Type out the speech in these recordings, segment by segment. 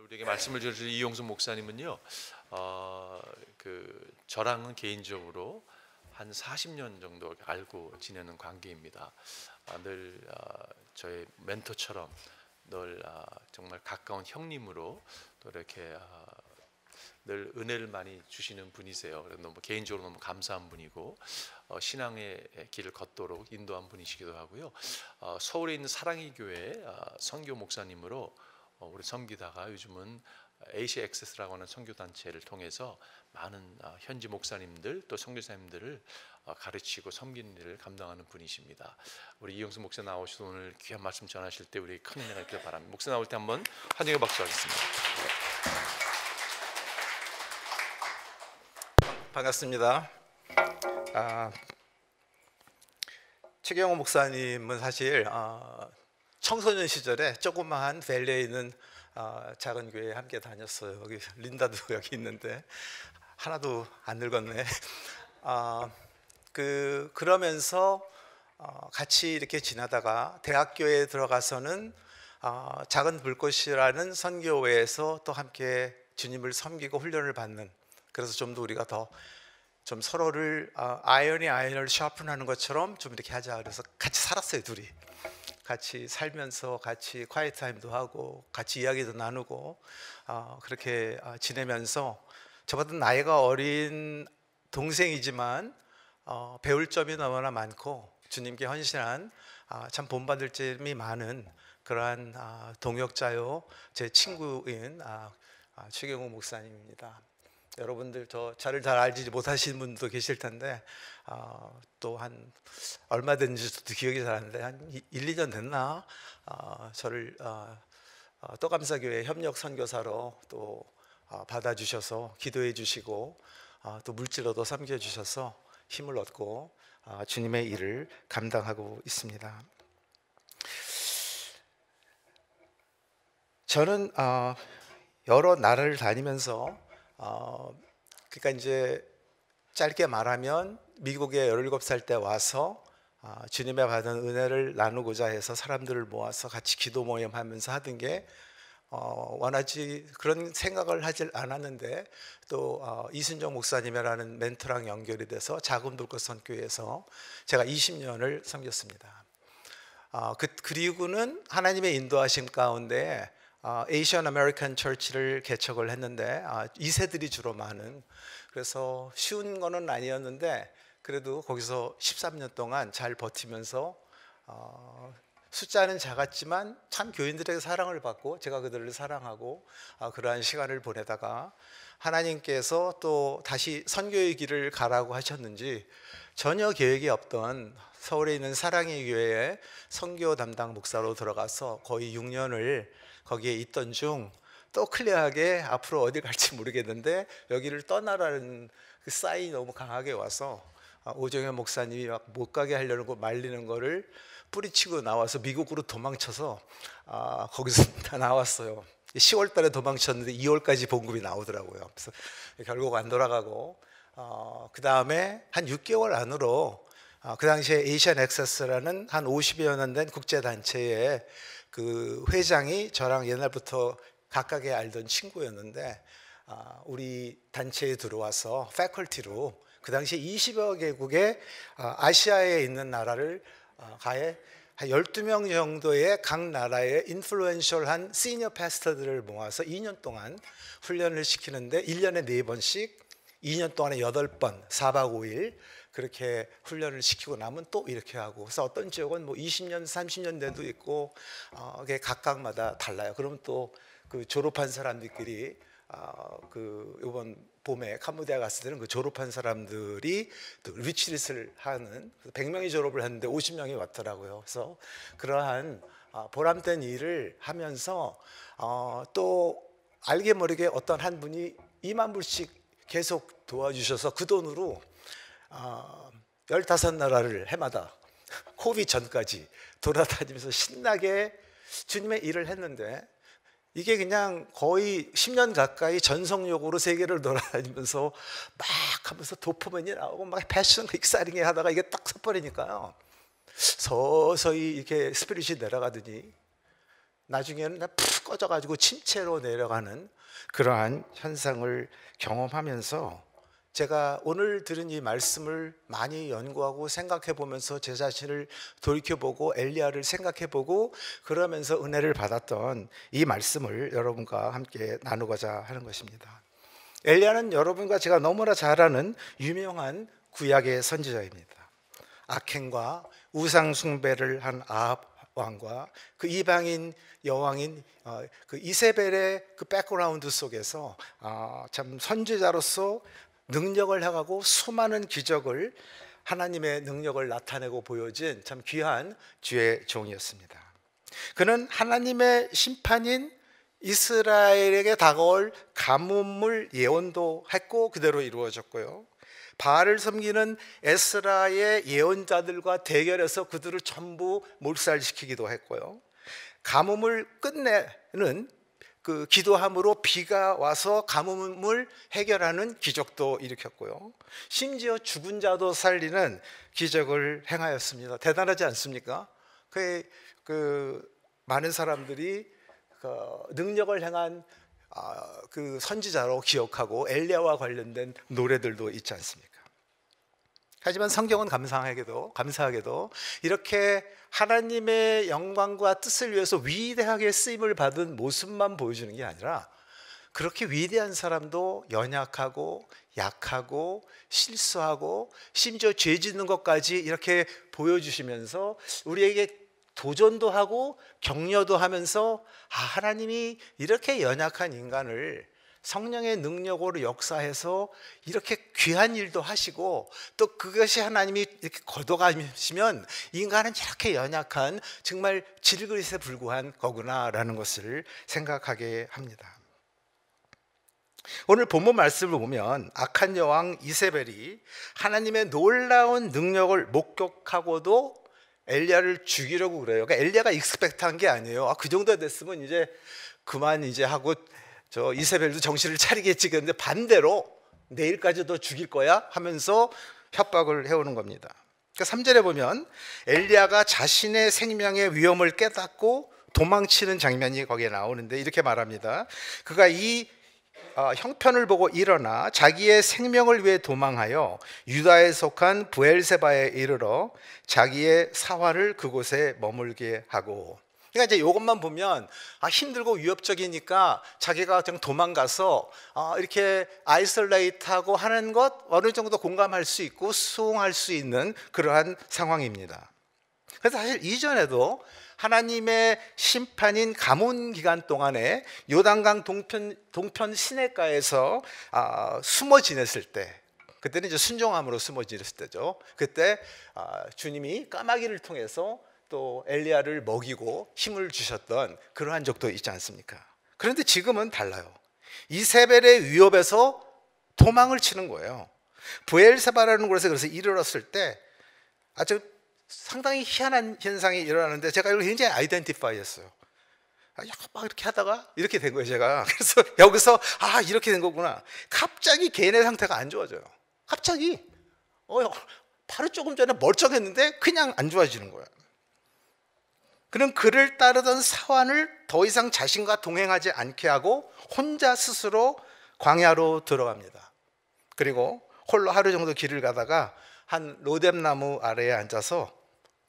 우리에게 말씀을 주신 이용수 목사님은요, 저랑은 개인적으로 한 40년 정도 알고 지내는 관계입니다. 늘 저의 멘토처럼 늘 정말 가까운 형님으로 또 이렇게 늘 은혜를 많이 주시는 분이세요. 그래서 너무 개인적으로 너무 감사한 분이고 신앙의 길을 걷도록 인도한 분이시기도 하고요. 서울에 있는 사랑의 교회 선교 목사님으로 우리 섬기다가 요즘은 AC 액세스라고 하는 선교 단체를 통해서 많은 현지 목사님들 또 선교사님들을 가르치고 섬기는 일을 감당하는 분이십니다. 우리 이용수 목사 나오셔서 오늘 귀한 말씀 전하실 때 우리 큰 은혜가 있기를 바랍니다. 목사 나올 때 한번 환영의 박수 하겠습니다. 반갑습니다. 최경호 목사님은 사실 청소년 시절에 조그마한 밸리에 있는 작은 교회에 함께 다녔어요. 여기 린다도 여기 있는데 하나도 안 늙었네. 그러면서 같이 이렇게 지나다가 대학교에 들어가서는 작은 불꽃이라는 선교회에서 또 함께 주님을 섬기고 훈련을 받는, 그래서 좀 더 우리가 더 좀 서로를 아이언이 아이언을 샤픈하는 것처럼 좀 이렇게 하자. 그래서 같이 살았어요. 둘이 같이 살면서 같이 콰이트 타임도 하고 같이 이야기도 나누고 그렇게 지내면서 저보다 나이가 어린 동생이지만 배울 점이 너무나 많고 주님께 헌신한 참 본받을 점이 많은 그러한 동역자요 제 친구인 최경호 목사님입니다. 여러분들 저를 잘 알지 못하시는 분도 계실 텐데 또 한 얼마 된지 저도 기억이 잘 안 나는데 한 1, 2년 됐나 저를 또감사교회 협력 선교사로 또 받아주셔서 기도해 주시고 또 물질로도 섬겨 주셔서 힘을 얻고 주님의 일을 감당하고 있습니다. 저는 여러 나라를 다니면서 그러니까 이제 짧게 말하면 미국에 17살 때 와서 주님의 받은 은혜를 나누고자 해서 사람들을 모아서 같이 기도 모임 하면서 하던 게 원하지 그런 생각을 하질 않았는데 또 이순정 목사님이라는 멘토랑 연결이 돼서 작은 불꽃 선교회에서 제가 20년을 섬겼습니다. 그리고는 하나님의 인도하심 가운데 에이시안 아메리칸 처치를 개척을 했는데 2세들이 주로 많은, 그래서 쉬운 거는 아니었는데 그래도 거기서 13년 동안 잘 버티면서 숫자는 작았지만 참 교인들에게 사랑을 받고 제가 그들을 사랑하고 그러한 시간을 보내다가 하나님께서 또 다시 선교의 길을 가라고 하셨는지 전혀 계획이 없던 서울에 있는 사랑의 교회에 선교 담당 목사로 들어가서 거의 6년을 거기에 있던 중 또 클리어하게 앞으로 어디 갈지 모르겠는데 여기를 떠나라는 그 사인이 너무 강하게 와서 오정현 목사님이 막 못 가게 하려는 거 말리는 거를 뿌리치고 나와서 미국으로 도망쳐서 거기서 다 나왔어요. 10월 달에 도망쳤는데 2월까지 봉급이 나오더라고요. 그래서 결국 안 돌아가고 그 다음에 한 6개월 안으로 그 당시에 에이시안 액세스라는 한 50여 년 된 국제단체의 그 회장이 저랑 옛날부터 가깝게 알던 친구였는데 우리 단체에 들어와서 패컬티로 그 당시에 20여 개국의 아시아에 있는 나라를 가해 한 12명 정도의 각 나라의 인플루엔셜한 시니어 패스터들을 모아서 2년 동안 훈련을 시키는데 1년에 4번씩 2년 동안에 8번 4박 5일 그렇게 훈련을 시키고 나면 또 이렇게 하고, 그래서 어떤 지역은 뭐 20년 30년 돼도 있고 그게 각각마다 달라요. 그러면 또 그 졸업한 사람들끼리 그 이번 봄에 캄보디아 갔을 때는 그 졸업한 사람들이 또 리트릿을 하는 100명이 졸업을 했는데 50명이 왔더라고요. 그래서 그러한 보람된 일을 하면서 또 알게 모르게 어떤 한 분이 2만 불씩 계속 도와주셔서 그 돈으로 15나라를 해마다 코비드 전까지 돌아다니면서 신나게 주님의 일을 했는데 이게 그냥 거의 10년 가까이 전속력으로 세계를 돌아다니면서 막 하면서 도파민이 나오고 막 패션 익사이링 하다가 이게 딱 섞버리니까요 서서히 이렇게 스피릿이 내려가더니 나중에는 푹 꺼져가지고 침체로 내려가는 그러한 현상을 경험하면서 제가 오늘 들은 이 말씀을 많이 연구하고 생각해 보면서 제 자신을 돌이켜보고 엘리야를 생각해 보고 그러면서 은혜를 받았던 이 말씀을 여러분과 함께 나누고자 하는 것입니다. 엘리야는 여러분과 제가 너무나 잘 아는 유명한 구약의 선지자입니다. 악행과 우상 숭배를 한 아합 왕과 그 이방인 여왕인 그 이세벨의 그 백그라운드 속에서 참 선지자로서 능력을 행하고 수많은 기적을 하나님의 능력을 나타내고 보여진 참 귀한 주의 종이었습니다. 그는 하나님의 심판인 이스라엘에게 다가올 가뭄을 예언도 했고 그대로 이루어졌고요. 바알을 섬기는 에스라의 예언자들과 대결해서 그들을 전부 몰살시키기도 했고요. 가뭄을 끝내는 그 기도함으로 비가 와서 가뭄을 해결하는 기적도 일으켰고요. 심지어 죽은 자도 살리는 기적을 행하였습니다. 대단하지 않습니까? 그 많은 사람들이 그 능력을 행한 그 선지자로 기억하고 엘리야와 관련된 노래들도 있지 않습니까? 하지만 성경은 감사하게도 이렇게 하나님의 영광과 뜻을 위해서 위대하게 쓰임을 받은 모습만 보여주는 게 아니라 그렇게 위대한 사람도 연약하고 약하고 실수하고 심지어 죄 짓는 것까지 이렇게 보여주시면서 우리에게 도전도 하고 격려도 하면서 하나님이 이렇게 연약한 인간을 성령의 능력으로 역사해서 이렇게 귀한 일도 하시고 또 그것이 하나님이 이렇게 걷어가시면 인간은 이렇게 연약한 정말 질그릇에 불과한 거구나라는 것을 생각하게 합니다. 오늘 본문 말씀을 보면 악한 여왕 이세벨이 하나님의 놀라운 능력을 목격하고도 엘리야를 죽이려고 그래요. 그러니까 엘리야가 익스펙트한 게 아니에요. 그 정도 됐으면 이제 그만 이제 하고 저 이세벨도 정신을 차리겠지. 그런데 반대로 내일까지도 죽일 거야 하면서 협박을 해오는 겁니다. 그러니까 3절에 보면 엘리야가 자신의 생명의 위험을 깨닫고 도망치는 장면이 거기에 나오는데 이렇게 말합니다. 그가 이 형편을 보고 일어나 자기의 생명을 위해 도망하여 유다에 속한 브엘세바에 이르러 자기의 사활을 그곳에 머물게 하고. 그러니까 이제 이것만 보면 힘들고 위협적이니까 자기가 그냥 도망가서 이렇게 아이솔레이트하고 하는 것 어느 정도 공감할 수 있고 수긍할 수 있는 그러한 상황입니다. 그래서 사실 이전에도 하나님의 심판인 가뭄 기간 동안에 요단강 동편 시내가에서 숨어 지냈을 때, 그때는 이제 순종함으로 숨어 지냈을 때죠. 그때 주님이 까마귀를 통해서 또 엘리야를 먹이고 힘을 주셨던 그러한 적도 있지 않습니까? 그런데 지금은 달라요. 이세벨의 위협에서 도망을 치는 거예요. 브엘세바라는 곳에서 그래서 이르렀을 때 아주 상당히 희한한 현상이 일어나는데 제가 이걸 굉장히 아이덴티파이 했어요. 막 이렇게 하다가 이렇게 된 거예요, 제가. 그래서 여기서 이렇게 된 거구나. 갑자기 개인의 상태가 안 좋아져요. 갑자기 바로 조금 전에 멀쩡했는데 그냥 안 좋아지는 거예요. 그는 그를 따르던 사환을 더 이상 자신과 동행하지 않게 하고 혼자 스스로 광야로 들어갑니다. 그리고 홀로 하루 정도 길을 가다가 한 로뎀나무 아래에 앉아서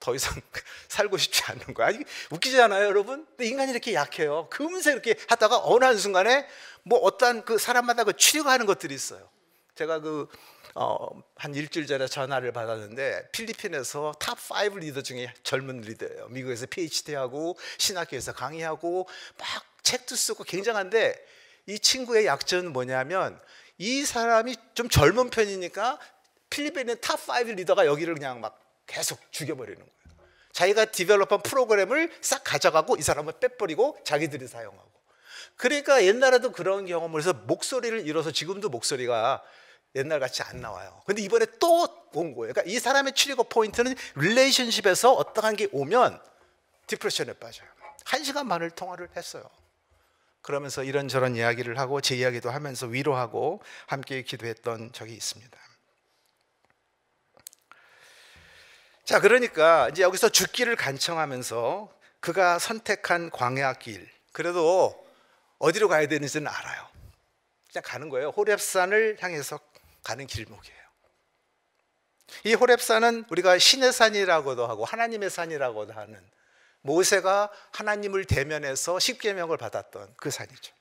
더 이상 살고 싶지 않는 거야. 웃기지 않아요, 여러분? 근데 인간이 이렇게 약해요. 금세 이렇게 하다가 어느 한순간에 뭐 어떤 그 사람마다 그 치료가 하는 것들이 있어요. 제가 한 일주일 전에 전화를 받았는데 필리핀에서 탑 5 리더 중에 젊은 리더예요. 미국에서 PhD하고 신학교에서 강의하고 막 책도 쓰고 굉장한데 이 친구의 약점은 뭐냐면 이 사람이 좀 젊은 편이니까 필리핀의 탑 5 리더가 여기를 그냥 막 계속 죽여버리는 거예요. 자기가 디벨롭한 프로그램을 싹 가져가고 이 사람을 빼버리고 자기들이 사용하고. 그러니까 옛날에도 그런 경험을 해서 목소리를 잃어서 지금도 목소리가 옛날같이 안 나와요. 근데 이번에 또 온 거예요. 그러니까 이 사람의 트리거 포인트는 릴레이션십에서 어떠한 게 오면 디프레션에 빠져요. 1시간 반을 통화를 했어요. 그러면서 이런저런 이야기를 하고 제 이야기도 하면서 위로하고 함께 기도했던 적이 있습니다. 자, 그러니까 이제 여기서 죽기를 간청하면서 그가 선택한 광야길, 그래도 어디로 가야 되는지는 알아요. 그냥 가는 거예요. 호렙산을 향해서 가는 길목이에요. 이 호렙산은 우리가 신의 산이라고도 하고 하나님의 산이라고도 하는, 모세가 하나님을 대면해서 십계명을 받았던 그 산이죠.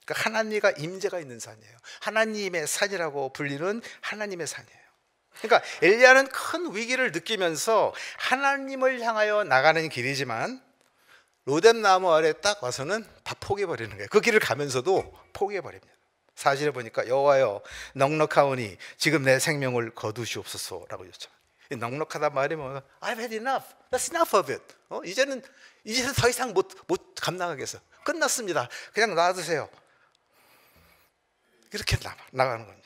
그러니까 하나님과 임재가 있는 산이에요. 하나님의 산이라고 불리는 하나님의 산이에요. 그러니까 엘리야는 큰 위기를 느끼면서 하나님을 향하여 나가는 길이지만 로뎀나무 아래 딱 와서는 다 포기해버리는 거예요. 그 길을 가면서도 포기해버립니다. 사실에 보니까 여호와여 넉넉하오니 지금 내 생명을 거두시옵소서라고 요청. 넉넉하다 말이 뭐 I've had enough. That's enough of it. 이제는 더 이상 못 감당하겠어. 끝났습니다. 그냥 놔두세요. 이렇게 나가는 겁니다.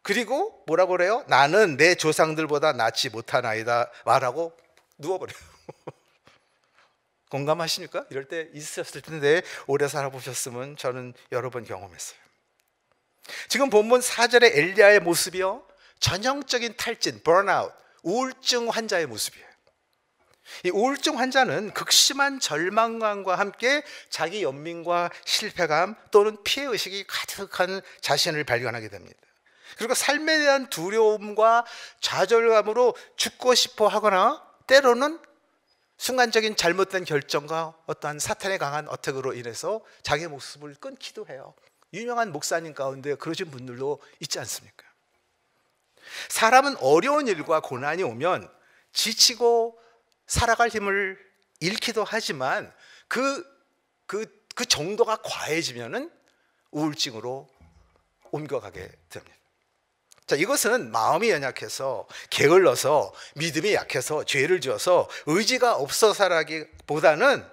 그리고 뭐라고 그래요? 나는 내 조상들보다 낫지 못하나이다 말하고 누워버려요. 공감하십니까? 이럴 때 있으셨을 텐데 오래 살아보셨으면 저는 여러 번 경험했어요. 지금 본문 4절의 엘리야의 모습이요, 전형적인 탈진, 번아웃, 우울증 환자의 모습이에요. 이 우울증 환자는 극심한 절망감과 함께 자기 연민과 실패감 또는 피해의식이 가득한 자신을 발견하게 됩니다. 그리고 삶에 대한 두려움과 좌절감으로 죽고 싶어 하거나 때로는 순간적인 잘못된 결정과 어떠한 사탄의 강한 어택으로 인해서 자기의 목숨을 끊기도 해요. 유명한 목사님 가운데 그러신 분들도 있지 않습니까? 사람은 어려운 일과 고난이 오면 지치고 살아갈 힘을 잃기도 하지만 그 정도가 과해지면은 우울증으로 옮겨가게 됩니다. 자, 이것은 마음이 연약해서 게을러서 믿음이 약해서 죄를 지어서 의지가 없어서라기보다는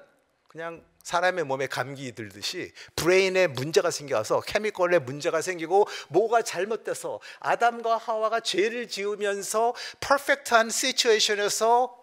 그냥 사람의 몸에 감기 들듯이 브레인에 문제가 생겨서 케미컬에 문제가 생기고 뭐가 잘못돼서 아담과 하와가 죄를 지으면서 퍼펙트한 시츄에이션에서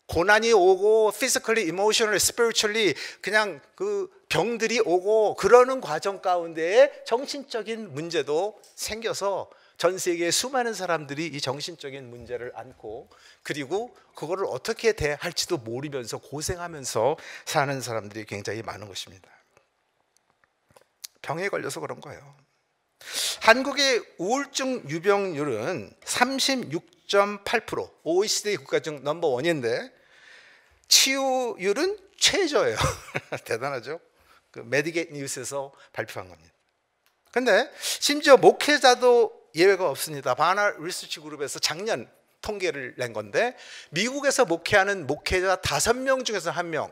고난이 오고 physically, emotionally, spiritually 그냥 그 병들이 오고 그러는 과정 가운데에 정신적인 문제도 생겨서 전 세계의 수많은 사람들이 이 정신적인 문제를 안고 그리고 그거를 어떻게 대할지도 모르면서 고생하면서 사는 사람들이 굉장히 많은 것입니다. 병에 걸려서 그런 거예요. 한국의 우울증 유병률은 36.8%, OECD 국가 중 넘버원인데 치유율은 최저예요. 대단하죠? 그 메디게이트 뉴스에서 발표한 겁니다. 근데 심지어 목회자도 예외가 없습니다. 바나 리서치 그룹에서 작년 통계를 낸 건데 미국에서 목회하는 목회자 5명 중에서 1명,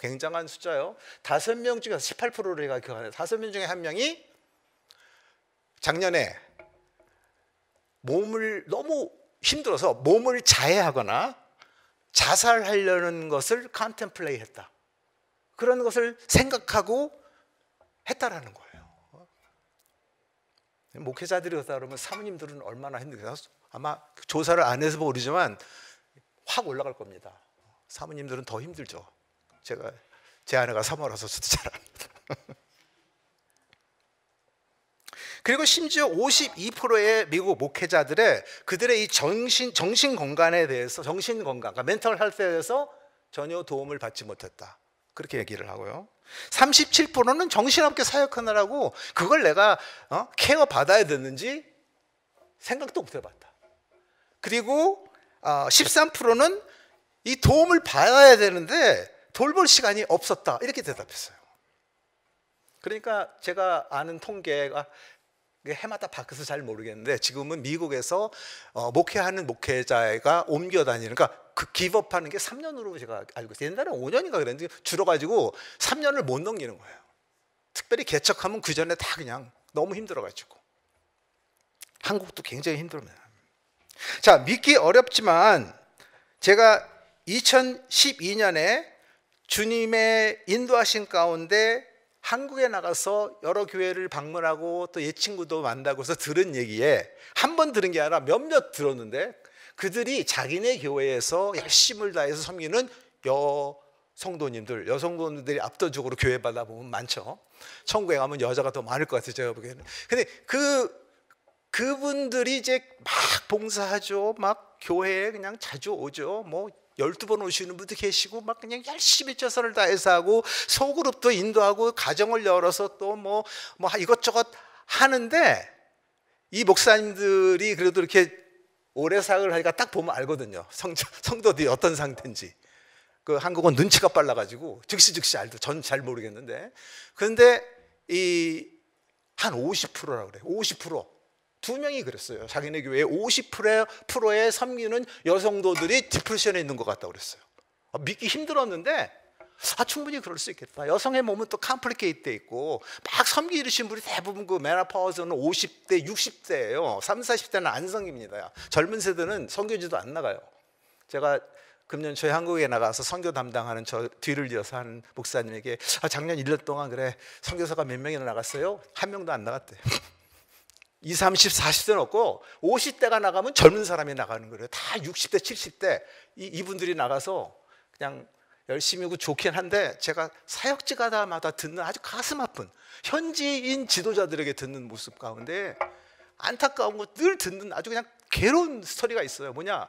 굉장한 숫자요. 5명 중에서 18%를 기억하네요. 5명 중에 1명이 작년에 몸을 너무 힘들어서 몸을 자해하거나 자살하려는 것을 컨템플레이 했다. 그런 것을 생각하고 했다라는 거예요. 목회자들이 그렇다 그러면 사모님들은 얼마나 힘들겠어요? 아마 조사를 안 해서 모르지만 확 올라갈 겁니다. 사모님들은 더 힘들죠. 제 아내가 사모라서 저도 잘 압니다. 그리고 심지어 52%의 미국 목회자들의 그들의 이 정신 건강에 대해서, 정신 건강, 그러니까 멘털 헬스에 대해서 전혀 도움을 받지 못했다. 그렇게 얘기를 하고요. 37%는 정신없게 사역하느라고 그걸 내가 케어 받아야 되는지 생각도 못 해봤다. 그리고 13%는 이 도움을 받아야 되는데 돌볼 시간이 없었다. 이렇게 대답했어요. 그러니까 제가 아는 통계가 해마다 바뀌어서 잘 모르겠는데 지금은 미국에서 목회하는 목회자가 옮겨 다니는, 그러니까 그 기업하는 게 3년으로 제가 알고 있어요. 옛날에 5년인가 그랬는데 줄어가지고 3년을 못 넘기는 거예요. 특별히 개척하면 그 전에 다 그냥 너무 힘들어가지고. 한국도 굉장히 힘듭니다. 자, 믿기 어렵지만 제가 2012년에 주님의 인도하신 가운데 한국에 나가서 여러 교회를 방문하고 또 옛 친구도 만나고 해서 들은 얘기에 한 번 들은 게 아니라 몇몇 들었는데 그들이 자기네 교회에서 열심을 다해서 섬기는 여성도님들이 압도적으로 교회 받아보면 많죠. 천국에 가면 여자가 더 많을 것 같아요, 제가 보기에는. 근데 그분들이 이제 막 봉사하죠. 막 교회에 그냥 자주 오죠. 뭐 12번 오시는 분도 계시고 막 그냥 열심히 최선을 다해서 하고 소그룹도 인도하고 가정을 열어서 또 뭐 이것저것 하는데 이 목사님들이 그래도 이렇게 오래 사역을 하니까 딱 보면 알거든요. 성도들이 어떤 상태인지. 그 한국은 눈치가 빨라가지고 즉시 알죠. 전 잘 모르겠는데. 그런데 이 한 50%라고 그래요. 50%. 두 명이 그랬어요. 자기네 교회에 50%의 섬기는 여성도들이 디프레션에 있는 것 같다고 그랬어요. 믿기 힘들었는데 충분히 그럴 수 있겠다. 여성의 몸은 또 컴플리케이트 돼 있고 막 섬기시는 분이 대부분 그 메노파우스는 50대, 60대예요. 30, 40대는 안 섬깁니다. 젊은 세대는 선교지도 안 나가요. 제가 금년 저희 한국에 나가서 선교 담당하는 저 뒤를 이어서 하는 목사님에게 작년 1년 동안 그래 선교사가 몇 명이나 나갔어요? 한 명도 안 나갔대. 20, 30, 40대는 없고 50대가 나가면 젊은 사람이 나가는 거예요. 다 60대, 70대 이분들이 나가서 그냥 열심히 하고 좋긴 한데 제가 사역지 가다마다 듣는 아주 가슴 아픈 현지인 지도자들에게 듣는 모습 가운데 안타까운 거 늘 듣는 아주 그냥 괴로운 스토리가 있어요. 뭐냐,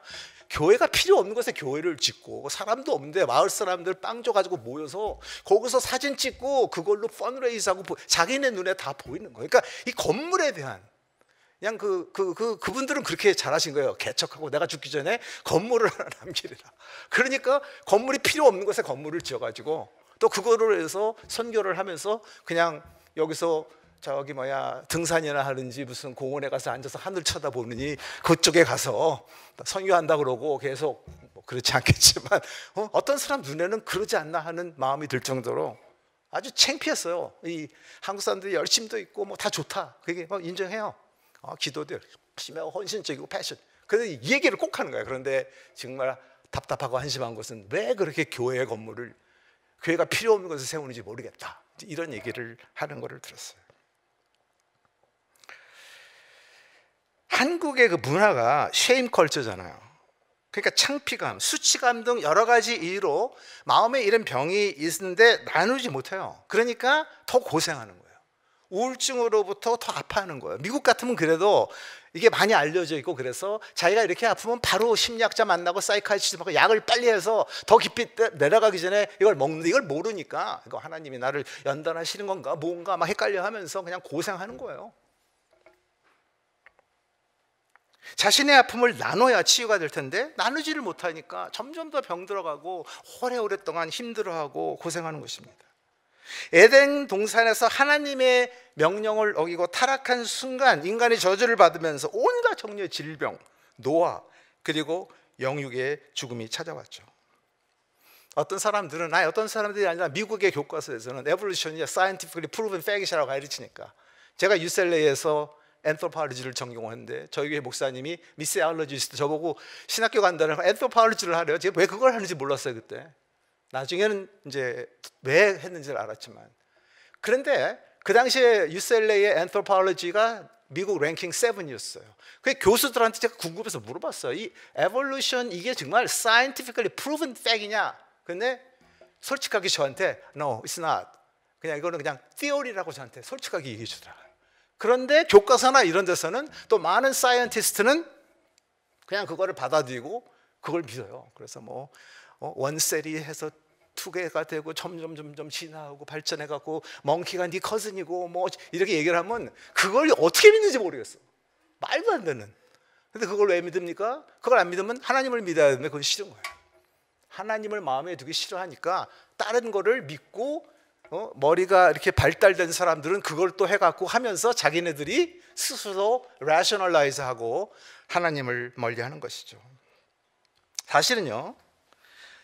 교회가 필요 없는 곳에 교회를 짓고 사람도 없는데 마을 사람들 빵 줘가지고 모여서 거기서 사진 찍고 그걸로 펀레이즈하고 자기네 눈에 다 보이는 거예요. 그러니까 이 건물에 대한 그냥 그분들은 그렇게 잘하신 거예요. 개척하고 내가 죽기 전에 건물을 하나 남기리라. 그러니까 건물이 필요 없는 곳에 건물을 지어가지고 또 그거를 해서 선교를 하면서 그냥 여기서 저기 등산이나 하든지 무슨 공원에 가서 앉아서 하늘 쳐다보느니 그쪽에 가서 선교한다 그러고 계속 그렇지 않겠지만 어떤 사람 눈에는 그러지 않나 하는 마음이 들 정도로 아주 창피했어요. 이 한국 사람들이 열심도 있고 다 좋다. 그게 인정해요. 기도도 열심히 하고 헌신적이고 패션. 그런데 이 얘기를 꼭 하는 거예요. 그런데 정말 답답하고 한심한 것은 왜 그렇게 교회 건물을 교회가 필요 없는 곳에 세우는지 모르겠다. 이런 얘기를 하는 거를 들었어요. 한국의 그 문화가 쉐임 컬처잖아요. 그러니까 창피감, 수치감 등 여러 가지 이유로 마음에 이런 병이 있는데 나누지 못해요. 그러니까 더 고생하는 거예요. 우울증으로부터 더 아파하는 거예요. 미국 같으면 그래도 이게 많이 알려져 있고 그래서 자기가 이렇게 아프면 바로 심리학자 만나고 사이카이스트하고 약을 빨리 해서 더 깊이 내려가기 전에 이걸 먹는데 이걸 모르니까 이거 하나님이 나를 연단하시는 건가 뭔가 막 헷갈려 하면서 그냥 고생하는 거예요. 자신의 아픔을 나눠야 치유가 될 텐데 나누지를 못하니까 점점 더 병들어가고 오래오랫동안 힘들어하고 고생하는 것입니다. 에덴 동산에서 하나님의 명령을 어기고 타락한 순간 인간이 저주를 받으면서 온갖 종류의 질병, 노화 그리고 영육의 죽음이 찾아왔죠. 어떤 사람들은 어떤 사람들이 아니라 미국의 교과서에서는 에볼루션이 scientifically proven fact이라고 가르치니까 제가 UCLA에서 엔트로폴로지를 전공했는데 저희 교회 목사님이 미세올로지스트 저보고 신학교 간다는 엔트로폴로지를 하래요. 제가 왜 그걸 하는지 몰랐어요 그때. 나중에는 이제 왜 했는지를 알았지만 그런데 그 당시에 UCLA의 엔트로폴로지가 미국 랭킹 7이었어요. 그 교수들한테 제가 궁금해서 물어봤어요. 이 에볼루션 이게 정말 scientifically proven fact이냐? 근데 솔직하게 저한테 No, it's not. 그냥 이거는 그냥 theory라고 저한테 솔직하게 얘기해 주더라고요. 그런데 교과서나 이런 데서는 또 많은 사이언티스트는 그냥 그거를 받아들이고 그걸 믿어요. 그래서 원셀이 해서 2개가 되고 점점 진화하고 발전해갖고 멍키가 네 커슨이고 이렇게 얘기를 하면 그걸 어떻게 믿는지 모르겠어. 말도 안 되는. 근데 그걸 왜 믿습니까? 그걸 안 믿으면 하나님을 믿어야 되는데 그건 싫은 거예요. 하나님을 마음에 두기 싫어하니까 다른 거를 믿고 머리가 이렇게 발달된 사람들은 그걸 또 해갖고 하면서 자기네들이 스스로 rationalize하고 하나님을 멀리하는 것이죠. 사실은요,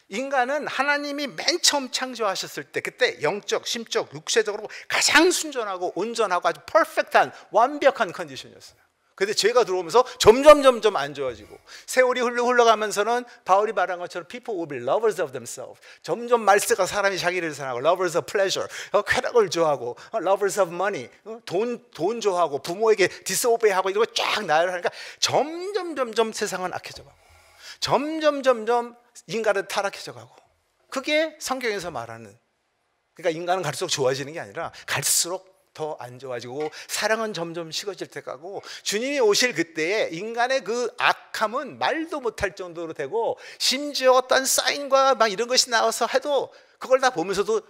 인간은 하나님이 맨 처음 창조하셨을 때 그때 영적, 심적, 육체적으로 가장 순전하고 온전하고 아주 퍼펙트한 완벽한 컨디션이었어요. 그런데 죄가 들어오면서 점점 안 좋아지고 세월이 흘러가면서는 바울이 말한 것처럼 people will be lovers of themselves. 점점 말세가 사람이 자기를 사랑하고 lovers of pleasure, 쾌락을 좋아하고 lovers of money, 돈 좋아하고 부모에게 disobey하고 이런 거 쫙 나열하니까 점점 세상은 악해져 가고 점점 인간은 타락해져 가고 그게 성경에서 말하는 그러니까 인간은 갈수록 좋아지는 게 아니라 갈수록 더 안 좋아지고 사랑은 점점 식어질 때 가고 주님이 오실 그때에 인간의 그 나약함은 말도 못할 정도로 되고, 심지어 어떤 사인과 막 이런 것이 나와서 해도 그걸 다 보면서도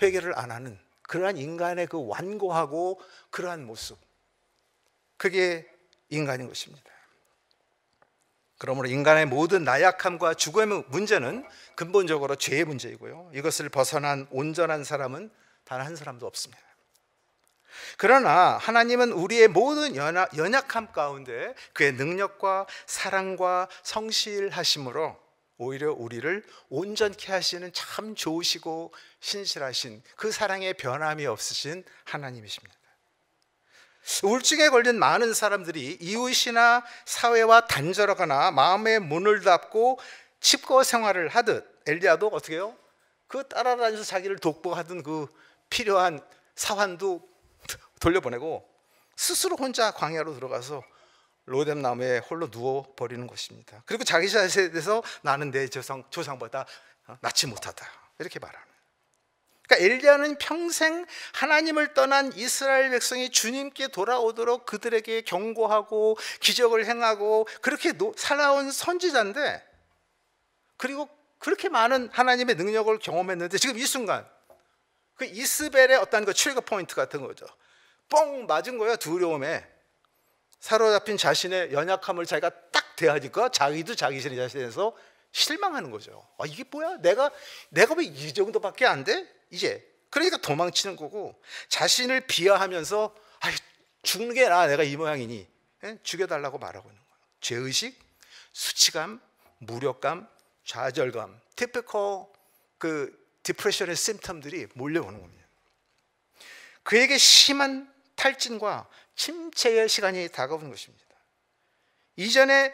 회개를 안 하는 그러한 인간의 그 완고하고 그러한 모습, 그게 인간인 것입니다. 그러므로 인간의 모든 나약함과 죽음의 문제는 근본적으로 죄의 문제이고요, 이것을 벗어난 온전한 사람은 단 한 사람도 없습니다. 그러나 하나님은 우리의 모든 연약함 가운데 그의 능력과 사랑과 성실하심으로 오히려 우리를 온전케 하시는 참 좋으시고 신실하신, 그 사랑의 변함이 없으신 하나님이십니다. 우울증에 걸린 많은 사람들이 이웃이나 사회와 단절하거나 마음의 문을 닫고 칩거 생활을 하듯, 엘리야도 어떻게 해요? 그 따라다니면서 자기를 독보하던 그 필요한 사환도 돌려보내고 스스로 혼자 광야로 들어가서 로뎀 나무에 홀로 누워버리는 것입니다. 그리고 자기 자신에 대해서 나는 내 조상보다 낫지 못하다, 이렇게 말하는. 그러니까 엘리야는 평생 하나님을 떠난 이스라엘 백성이 주님께 돌아오도록 그들에게 경고하고 기적을 행하고 그렇게 살아온 선지자인데, 그리고 그렇게 많은 하나님의 능력을 경험했는데 지금 이 순간 그 이스벨의 어떤 그 트리거 포인트 같은 거죠. 뻥 맞은 거야. 두려움에 사로잡힌 자신의 연약함을 자기가 딱 대하니까 자기도 자기 자신에 대해서 실망하는 거죠. 아, 이게 뭐야? 내가 왜 이 정도밖에 안 돼? 이제 그러니까 도망치는 거고, 자신을 비하하면서 아, 죽는 게 나아, 내가 이 모양이니 죽여달라고 말하고 있는 거예요. 죄의식, 수치감, 무력감, 좌절감, 티피컬 그 디프레션의 심텀들이 몰려오는 겁니다. 그에게 심한 탈진과 침체의 시간이 다가오는 것입니다. 이전에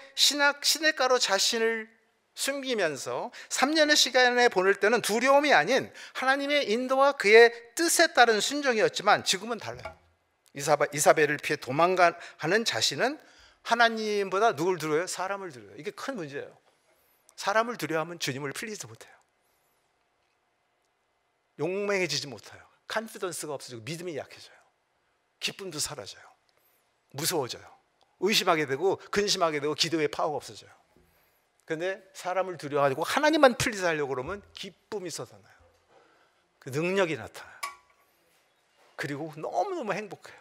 시냇가로 자신을 숨기면서 3년의 시간에 보낼 때는 두려움이 아닌 하나님의 인도와 그의 뜻에 따른 순종이었지만 지금은 달라요. 이사벨을 피해 도망가는 자신은 하나님보다 누굴 두려워요? 사람을 두려워요. 이게 큰 문제예요. 사람을 두려워하면 주님을 플리즈 못해요. 용맹해지지 못해요. 컨피던스가 없어지고 믿음이 약해져요. 기쁨도 사라져요. 무서워져요. 의심하게 되고 근심하게 되고 기도의 파워가 없어져요. 그런데 사람을 두려워하고 하나님만 플리즈 하려고 그러면 기쁨이 쏟아나요. 그 능력이 나타나요. 그리고 너무너무 행복해요.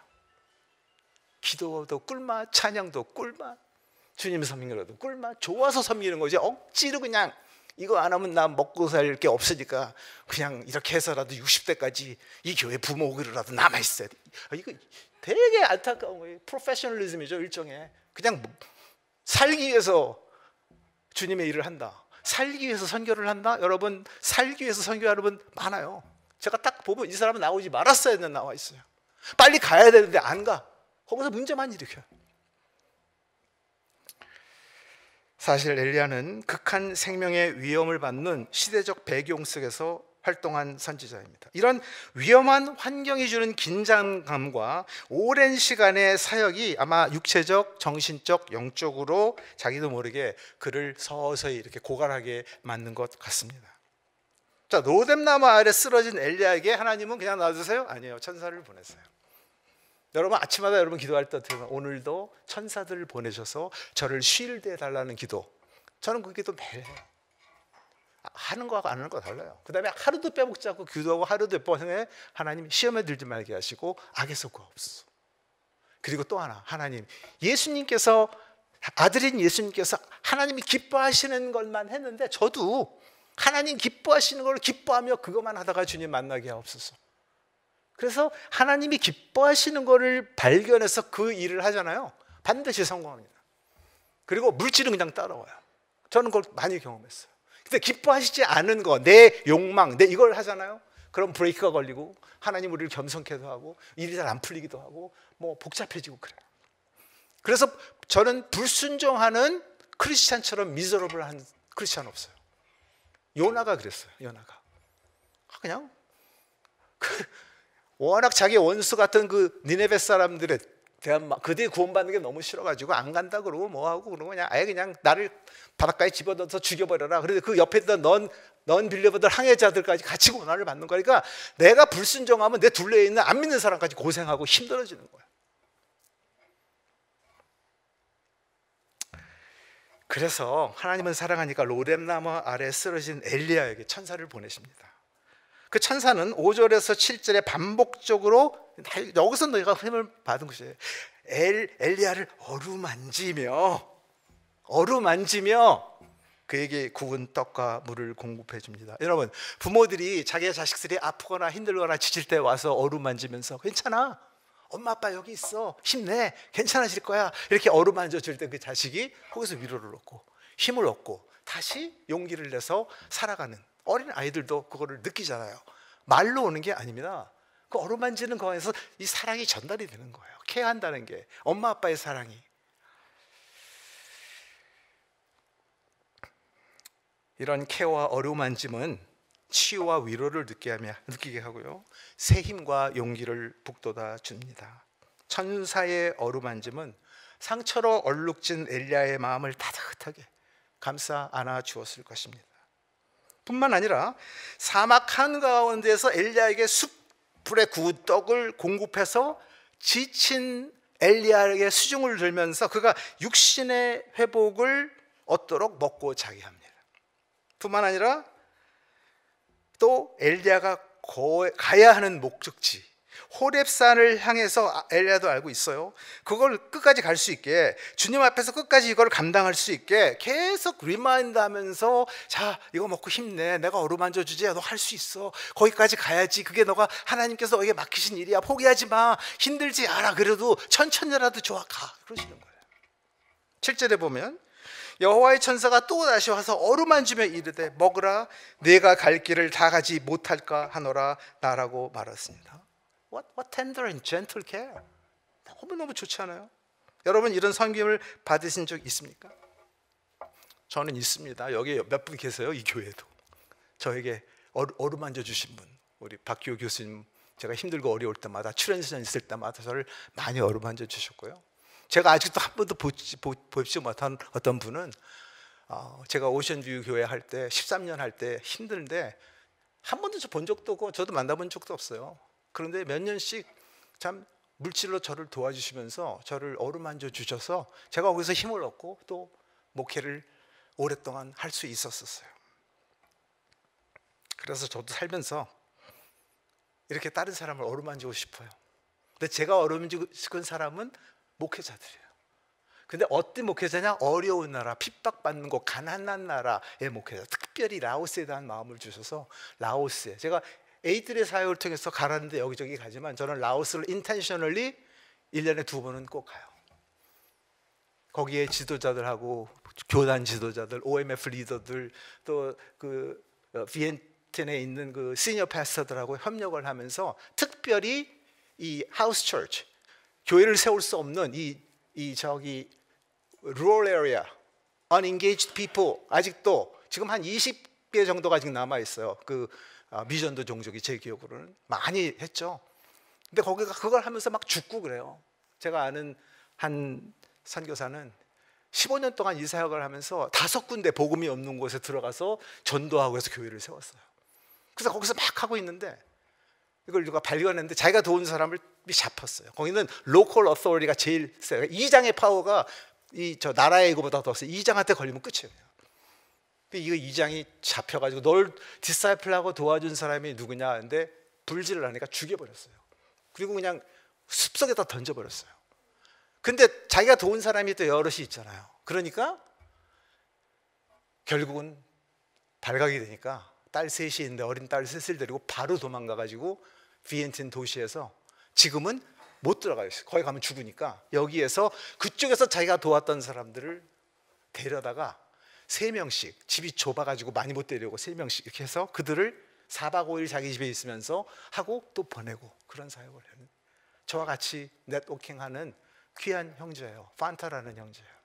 기도도 꿀맛, 찬양도 꿀맛, 주님 섬기는 것도 꿀맛, 좋아서 섬기는 거지 억지로 그냥 이거 안 하면 나 먹고 살 게 없으니까 그냥 이렇게 해서라도 60대까지 이 교회 부목으로라도 남아있어야 돼. 이거 되게 안타까운 거예요. 프로페셔널리즘이죠. 일종의 그냥 살기 위해서 주님의 일을 한다, 살기 위해서 선교를 한다. 여러분, 살기 위해서 선교하는 분 많아요. 제가 딱 보면 이 사람은 나오지 말았어야 되는 나와 있어요. 빨리 가야 되는데 안 가. 거기서 문제만 일으켜요. 사실 엘리야는 극한 생명의 위험을 받는 시대적 배경 속에서 활동한 선지자입니다. 이런 위험한 환경이 주는 긴장감과 오랜 시간의 사역이 아마 육체적, 정신적, 영적으로 자기도 모르게 그를 서서히 이렇게 고갈하게 만든 것 같습니다. 자, 로뎀나무 아래 쓰러진 엘리야에게 하나님은 그냥 놔두세요? 아니에요. 천사를 보냈어요. 여러분, 아침마다 여러분 기도할 때 어떻게 하면 오늘도 천사들을 보내셔서 저를 쉴드 해달라는 기도, 저는 그 기도 매일 해요. 하는 거하고 안 하는 거 달라요. 그 다음에 하루도 빼먹지 않고 기도하고 하루도 빼먹으면 하나님 시험에 들지 말게 하시고 악에서 구하옵소서. 그리고 또 하나, 하나님, 예수님께서, 아들인 예수님께서 하나님이 기뻐하시는 것만 했는데 저도 하나님 기뻐하시는 걸 기뻐하며 그것만 하다가 주님 만나게 하옵소서. 그래서 하나님이 기뻐하시는 것을 발견해서 그 일을 하잖아요. 반드시 성공합니다. 그리고 물질은 그냥 따라와요. 저는 그걸 많이 경험했어요. 근데 기뻐하시지 않은 거, 내 욕망, 내 이걸 하잖아요. 그럼 브레이크가 걸리고 하나님 우리를 겸손케도 하고 일이 잘 안 풀리기도 하고 뭐 복잡해지고 그래요. 그래서 저는 불순종하는 크리스찬처럼 미저러블한 크리스찬 없어요. 요나가 그랬어요. 요나가 그냥 워낙 자기 원수 같은 그 니네베 사람들에 대한 그들이 구원받는 게 너무 싫어가지고 안 간다 그러고 뭐하고 그러고 그냥 아예 그냥 나를 바닷가에 집어넣어서 죽여버려라. 그래서 그 옆에 있던 넌 빌려버들 항해자들까지 같이 고난을 받는 거니까 내가 불순종하면 내 둘레에 있는 안 믿는 사람까지 고생하고 힘들어지는 거야. 그래서 하나님은 사랑하니까 로뎀나무 아래 쓰러진 엘리야에게 천사를 보내십니다. 그 천사는 5절에서 7절에 반복적으로 여기서 내가 힘을 받은 것이에요. 엘리야를 어루만지며 그에게 구운 떡과 물을 공급해 줍니다. 여러분, 부모들이 자기 자식들이 아프거나 힘들거나 지칠 때 와서 어루만지면서 괜찮아, 엄마 아빠 여기 있어, 힘내, 괜찮아질 거야, 이렇게 어루만져 줄 때 그 자식이 거기서 위로를 얻고 힘을 얻고 다시 용기를 내서 살아가는, 어린 아이들도 그거를 느끼잖아요. 말로 오는 게 아닙니다. 그 어루만지는 거에서 이 사랑이 전달이 되는 거예요. 케어한다는 게, 엄마 아빠의 사랑이. 이런 케어와 어루만짐은 치유와 위로를 느끼게 하고요, 새 힘과 용기를 북돋아 줍니다. 천사의 어루만짐은 상처로 얼룩진 엘리야의 마음을 따뜻하게 감싸 안아 주었을 것입니다. 뿐만 아니라 사막 한가운데서 엘리야에게 숯불에 구운 떡을 공급해서 지친 엘리야에게 수중을 들면서 그가 육신의 회복을 얻도록 먹고 자게 합니다. 뿐만 아니라 또 엘리야가 가야 하는 목적지 호렙산을 향해서, 엘리야도 알고 있어요, 그걸 끝까지 갈 수 있게, 주님 앞에서 끝까지 이걸 감당할 수 있게 계속 리마인드 하면서, 자, 이거 먹고 힘내, 내가 어루만져 주지, 너 할 수 있어, 거기까지 가야지, 그게 너가 하나님께서 너에게 맡기신 일이야, 포기하지 마, 힘들지 않아, 그래도 천천히라도 좋아, 가, 그러시는 거예요. 7절에 보면 여호와의 천사가 또 다시 와서 어루만지며 이르되 먹으라, 내가 갈 길을 다 가지 못할까 하노라 나라고 말했습니다. What tender and gentle care. 너무너무 좋지 않아요? 여러분, 이런 섬김을 받으신 적 있습니까? 저는 있습니다. 여기 몇 분 계세요, 이 교회도. 저에게 어루만져 주신 분, 우리 박기호 교수님, 제가 힘들고 어려울 때마다, 출연시간 있을 때마다 저를 많이 어루만져 주셨고요. 제가 아직도 한 번도 보지 못한 어떤 분은, 제가 오션뷰 교회 할 때 13년 할 때 힘든데 한 번도 본 적도 없고 저도 만나본 적도 없어요. 그런데 몇 년씩 참 물질로 저를 도와주시면서 저를 어루만져 주셔서 제가 거기서 힘을 얻고 또 목회를 오랫동안 할 수 있었어요. 그래서 저도 살면서 이렇게 다른 사람을 어루만지고 싶어요. 근데 제가 어루만지고 싶은 사람은 목회자들이에요. 근데 어떤 목회자냐? 어려운 나라, 핍박받는 곳, 가난한 나라의 목회자, 특별히 라오스에 대한 마음을 주셔서, 라오스에, 제가 에이들의 사역을 통해서 가라는데 여기저기 가지만 저는 라오스를 intentionally 1년에 2번은 꼭 가요. 거기에 지도자들하고, 교단 지도자들, OMF 리더들, 또 그 비엔틴에 있는 그 시니어 패스터들하고 협력을 하면서 특별히 이 하우스 처치, 교회를 세울 수 없는 이 저기 rural area, unengaged people, 아직도 지금 한 20개 정도가 아직 남아 있어요. 그 미전도 종족이 제 기억으로는 많이 했죠. 근데 거기가 그걸 하면서 막 죽고 그래요. 제가 아는 한 선교사는 15년 동안 이 사역을 하면서 5군데 복음이 없는 곳에 들어가서 전도하고 해서 교회를 세웠어요. 그래서 거기서 막 하고 있는데 이걸 누가 발견했는데 자기가 도운 사람을 잡혔어요. 거기는 로컬 어서리티가 제일 세요. 이장의 파워가 저 나라의 이거보다 더 세요. 이장한테 걸리면 끝이에요. 이거 이장이 잡혀가지고 널 디사이플하고 도와준 사람이 누구냐 하는데 불질을 하니까 죽여버렸어요. 그리고 그냥 숲속에다 던져버렸어요. 근데 자기가 도운 사람이 또 여럿이 있잖아요. 그러니까 결국은 발각이 되니까 딸 셋이 있는데 어린 딸 셋을 데리고 바로 도망가가지고 비엔틴 도시에서, 지금은 못 들어가요. 거기 가면 죽으니까 여기에서 그쪽에서 자기가 도왔던 사람들을 데려다가 3명씩, 집이 좁아가지고 많이 못 데려오고 3명씩 이렇게 해서 그들을 4박 5일 자기 집에 있으면서 하고 또 보내고, 그런 사역을 하는, 저와 같이 네트워킹하는 귀한 형제예요. 판타라는 형제예요.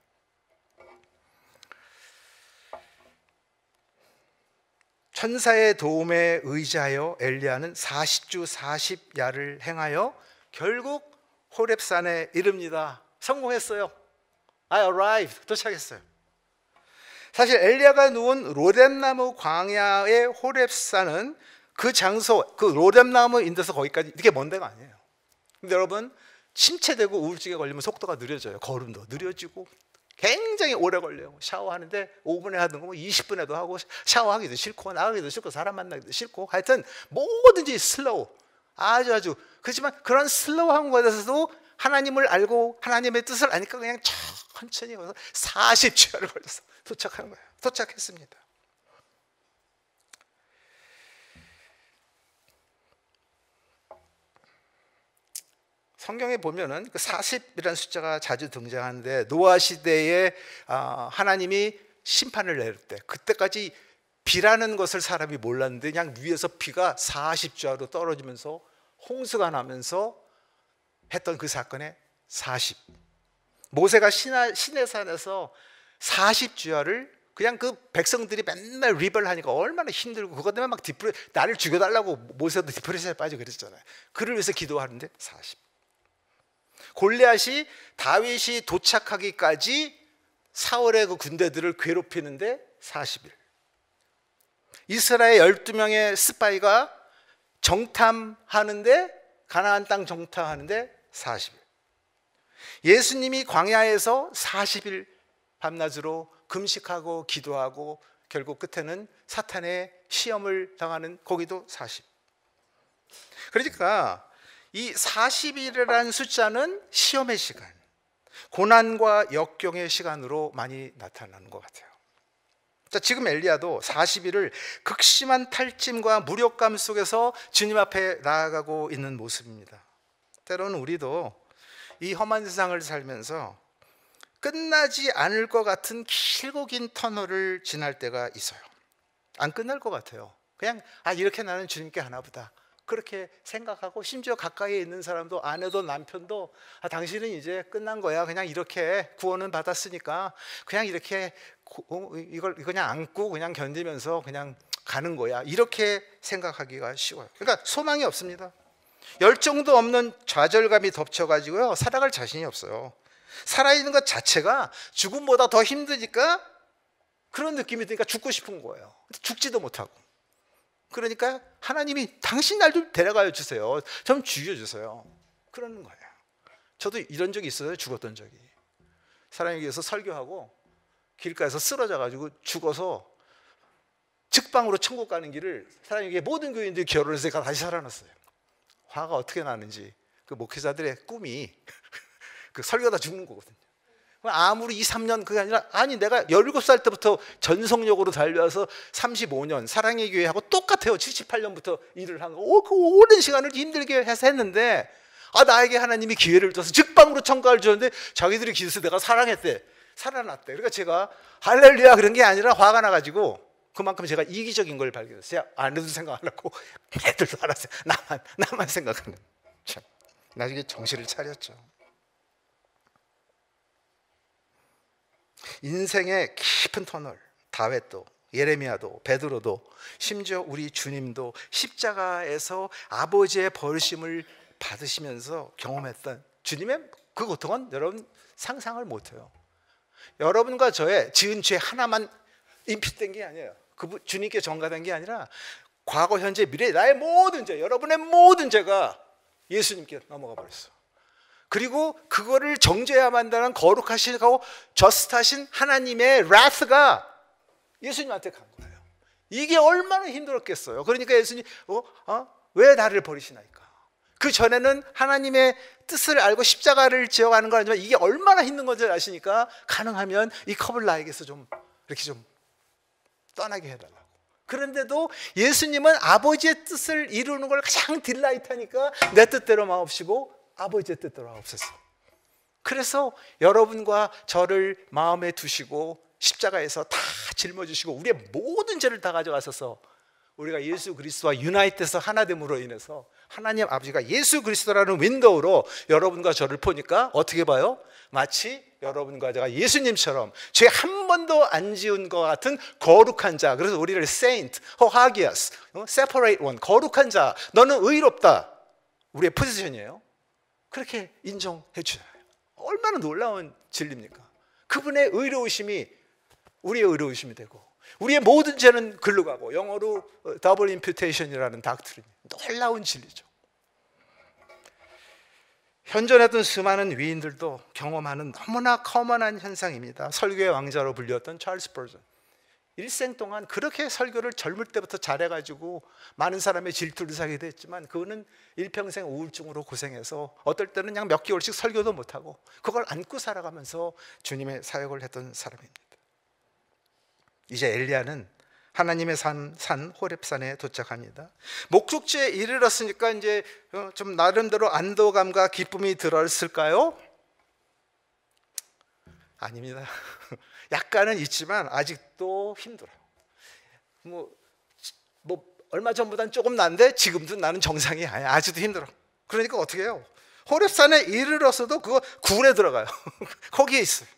천사의 도움에 의지하여 엘리야는 40주 40야를 행하여 결국 호렙산에 이릅니다. 성공했어요. I arrived. 도착했어요. 사실 엘리야가 누운 로뎀나무 광야의 호렙산은 그 장소, 그 로뎀나무 인데서 거기까지 이렇게 먼 데가 아니에요. 근데 여러분, 침체되고 우울증에 걸리면 속도가 느려져요. 걸음도 느려지고 굉장히 오래 걸려요. 샤워하는데 5분에 하던 거 20분에도 하고, 샤워하기도 싫고 나가기도 싫고 사람 만나기도 싫고, 하여튼 뭐든지 슬로우, 아주 그렇지만 그런 슬로우한 것에서도 하나님을 알고 하나님의 뜻을 아니까 그냥 천천히 가서 40주야를 걸려서 도착한 거예요. 도착했습니다. 성경에 보면은 그 40이라는 숫자가 자주 등장하는데, 노아 시대에 하나님이 심판을 내릴 때, 그때까지 비라는 것을 사람이 몰랐는데 그냥 위에서 비가 40주야로 떨어지면서 홍수가 나면서 했던 그 사건의 40. 모세가 시내산에서 40주야를 그냥 그 백성들이 맨날 리벨 하니까 얼마나 힘들고, 그것 때문에 막 나를 죽여달라고 모세도 디프레션에 빠지고 그랬잖아요. 그를 위해서 기도하는데 40. 골리앗이 다윗이 도착하기까지 사울의 그 군대들을 괴롭히는데 40일. 이스라엘 12명의 스파이가 정탐하는데, 가나안 땅 정탐하는데 40일. 예수님이 광야에서 40일 밤낮으로 금식하고 기도하고 결국 끝에는 사탄의 시험을 당하는, 거기도 40. 그러니까 이 40일이라는 숫자는 시험의 시간, 고난과 역경의 시간으로 많이 나타나는 것 같아요. 자, 지금 엘리야도 40일을 극심한 탈짐과 무력감 속에서 주님 앞에 나아가고 있는 모습입니다. 때로는 우리도 이 험한 세상을 살면서 끝나지 않을 것 같은 길고 긴 터널을 지날 때가 있어요. 안 끝날 것 같아요. 그냥 이렇게 나는 주님께 하나 보다, 그렇게 생각하고, 심지어 가까이에 있는 사람도, 아내도 남편도 당신은 이제 끝난 거야, 그냥 이렇게 구원은 받았으니까 그냥 이렇게 이걸 그냥 안고 그냥 견디면서 그냥 가는 거야, 이렇게 생각하기가 쉬워요. 그러니까 소망이 없습니다. 열정도 없는 좌절감이 덮쳐가지고요, 살아갈 자신이 없어요. 살아있는 것 자체가 죽음보다 더 힘드니까 그런 느낌이 드니까 죽고 싶은 거예요. 죽지도 못하고. 그러니까 하나님이 당신 날 좀 데려가 주세요, 좀 죽여주세요, 그러는 거예요. 저도 이런 적이 있어요. 죽었던 적이. 사람에게 위해서 설교하고 길가에서 쓰러져가지고 죽어서 직방으로 천국 가는 길을 사람에게 모든 교인들이 결혼해서 다시 살아났어요. 화가 어떻게 나는지. 그 목회자들의 꿈이 그 설교다 죽는 거거든요. 아무리 2, 3년 그게 아니라, 아니 내가 17살 때부터 전속력으로 달려와서 35년 사랑의 교회하고 똑같아요. 78년부터 일을 한 거. 그 오랜 시간을 힘들게 해서 했는데, 나에게 하나님이 기회를 줘서 직방으로 천가를 주는데 자기들이 기도해서 내가 사랑했대, 살아났대. 그러니까 제가 할렐루야 그런 게 아니라 화가 나가지고, 그만큼 제가 이기적인 걸 발견했어요. 아내도 생각 안 하고 애들도 알았어요. 나만 생각하는. 참, 나중에 정신을 차렸죠. 인생의 깊은 터널, 다윗도, 예레미야도, 베드로도, 심지어 우리 주님도 십자가에서 아버지의 버리심을 받으시면서 경험했던 주님의 그 고통은 여러분 상상을 못해요. 여러분과 저의 지은 죄 하나만 인핏된 게 아니에요. 그 주님께 전가된 게 아니라 과거, 현재, 미래, 나의 모든 죄, 여러분의 모든 죄가 예수님께 넘어가 버렸어. 그리고 그거를 정죄해야만 한다는 거룩하시고 저스트하신 하나님의 wrath가 예수님한테 간 거예요. 이게 얼마나 힘들었겠어요. 그러니까 예수님 왜 나를 버리시나이까. 그 전에는 하나님의 뜻을 알고 십자가를 지어가는 건 아니지만 이게 얼마나 힘든 건지 아시니까, 가능하면 이 컵을 나에게서 좀 이렇게 좀 떠나게 해달라고. 그런데도 예수님은 아버지의 뜻을 이루는 걸 가장 딜라이트하니까 내 뜻대로 마옵시고 아버지의 뜻대로 하옵소서. 그래서 여러분과 저를 마음에 두시고 십자가에서 다 짊어지시고 우리의 모든 죄를 다 가져가셔서 우리가 예수 그리스도와 유나이트해서 하나됨으로 인해서 하나님 아버지가 예수 그리스도라는 윈도우로 여러분과 저를 보니까 어떻게 봐요? 마치 여러분과 제가 예수님처럼 죄 한 번도 안 지은 것 같은 거룩한 자. 그래서 우리를 saint, 하기아스, separate one, 거룩한 자, 너는 의롭다, 우리의 포지션이에요. 그렇게 인정해 주잖아요. 얼마나 놀라운 진리입니까? 그분의 의로우심이 우리의 의로우심이 되고 우리의 모든 죄는 글로 가고, 영어로 더블 임퓨테이션이라는 닥트린, 놀라운 진리죠. 현존했던 수많은 위인들도 경험하는 너무나 커먼한 현상입니다. 설교의 왕자로 불렸던 찰스 스퍼전, 일생 동안 그렇게 설교를 젊을 때부터 잘해가지고 많은 사람의 질투를 사게 됐지만 그거는 일평생 우울증으로 고생해서 어떨 때는 그냥 몇 개월씩 설교도 못하고 그걸 안고 살아가면서 주님의 사역을 했던 사람입니다. 이제 엘리야는 하나님의 산 호렙산에 도착합니다. 목적지에 이르렀으니까 이제 좀 나름대로 안도감과 기쁨이 들었을까요? 아닙니다. 약간은 있지만 아직도 힘들어요. 뭐 얼마 전보단 조금 나은데 지금도 나는 정상이 아니야. 아직도 힘들어. 그러니까 어떻게 해요? 호렙산에 이르러서도 그거 굴에 들어가요. 거기에 있어요.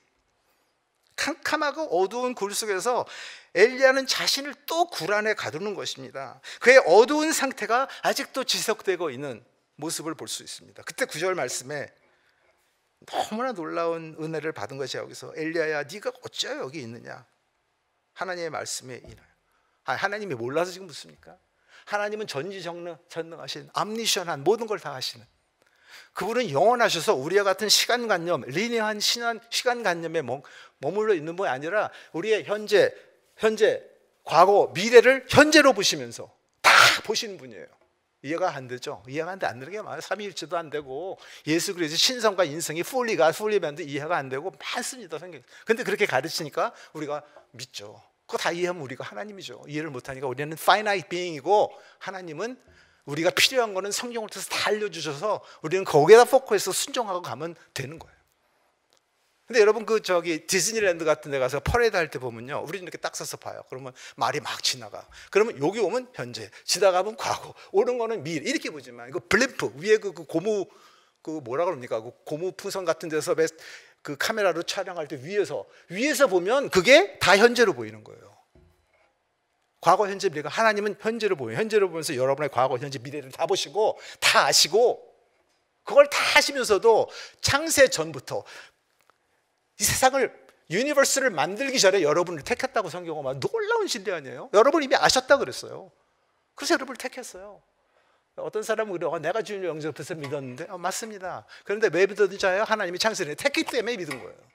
캄캄하고 어두운 굴 속에서 엘리야는 자신을 또 굴 안에 가두는 것입니다. 그의 어두운 상태가 아직도 지속되고 있는 모습을 볼 수 있습니다. 그때 9절 말씀에 너무나 놀라운 은혜를 받은 것이 여기서 엘리야야 네가 어찌하여 여기 있느냐, 하나님의 말씀에 인하여. 하나님이 몰라서 지금 묻습니까? 하나님은 전지전능하신 암니션한 모든 걸 다 하시는 그분은 영원하셔서 우리와 같은 시간관념, 리니어한 시간관념에 머물러 있는 분이 아니라 우리의 현재, 과거, 미래를 현재로 보시면서 다 보시는 분이에요. 이해가 안 되죠? 이해가 안 되는 게 많아요. 삼위일체도 안 되고 예수 그리스도의 신성과 인성이 풀리면도 이해가 안 되고 많습니다, 성경. 근데 그렇게 가르치니까 우리가 믿죠. 그거 다 이해하면 우리가 하나님이죠. 이해를 못하니까 우리는 finite being이고 하나님은 우리가 필요한 거는 성경을 통해서 다 알려주셔서 우리는 거기에다 포커스해서 순종하고 가면 되는 거예요. 근데 여러분 디즈니랜드 같은 데 가서 퍼레이드 할 때 보면요, 우리는 이렇게 딱 서서 봐요. 그러면 말이 막 지나가. 그러면 여기 오면 현재, 지나가면 과거, 오는 거는 미래 이렇게 보지만 이거 블림프 위에 그 고무 뭐라 그럽니까? 그 고무 풍선 같은 데서 그 카메라로 촬영할 때 위에서 보면 그게 다 현재로 보이는 거예요. 과거, 현재, 미래가 하나님은 현재로 보여요. 현재로 보면서 여러분의 과거, 현재, 미래를 다 보시고 다 아시고 그걸 다 하시면서도 창세 전부터 이 세상을 유니버스를 만들기 전에 여러분을 택했다고 성경은 말 놀라운 진리 아니에요? 여러분 이미 아셨다 그랬어요. 그래서 여러분을 택했어요. 어떤 사람은 그래요. 내가 주님을 영접해서 믿었는데 맞습니다. 그런데 왜 믿었는지 알아요? 하나님이 창세를 택했기 때문에 믿은 거예요.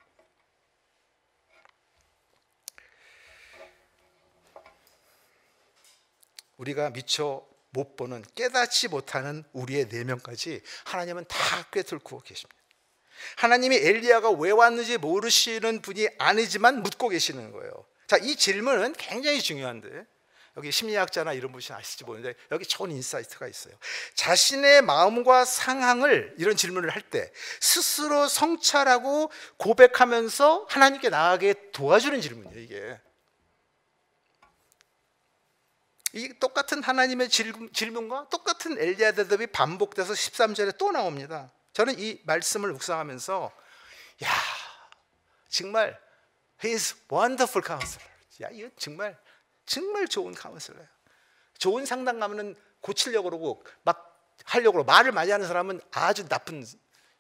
우리가 미처 못 보는, 깨닫지 못하는 우리의 내면까지 하나님은 다 꿰뚫고 계십니다. 하나님이 엘리야가 왜 왔는지 모르시는 분이 아니지만 묻고 계시는 거예요. 자, 이 질문은 굉장히 중요한데 여기 심리학자나 이런 분이 아실지 모르는데 여기 좋은 인사이트가 있어요. 자신의 마음과 상황을 이런 질문을 할 때 스스로 성찰하고 고백하면서 하나님께 나아가게 도와주는 질문이에요. 이게 이 똑같은 하나님의 질문과 똑같은 엘리야 대답이 반복돼서 13절에 또 나옵니다. 저는 이 말씀을 묵상하면서 야, 정말 He is wonderful counselor. 야, 이거 정말 좋은 카운슬러예요. 좋은 상담가면은 고치려고 그러고 막 하려고 그러고 말을 많이 하는 사람은 아주 나쁜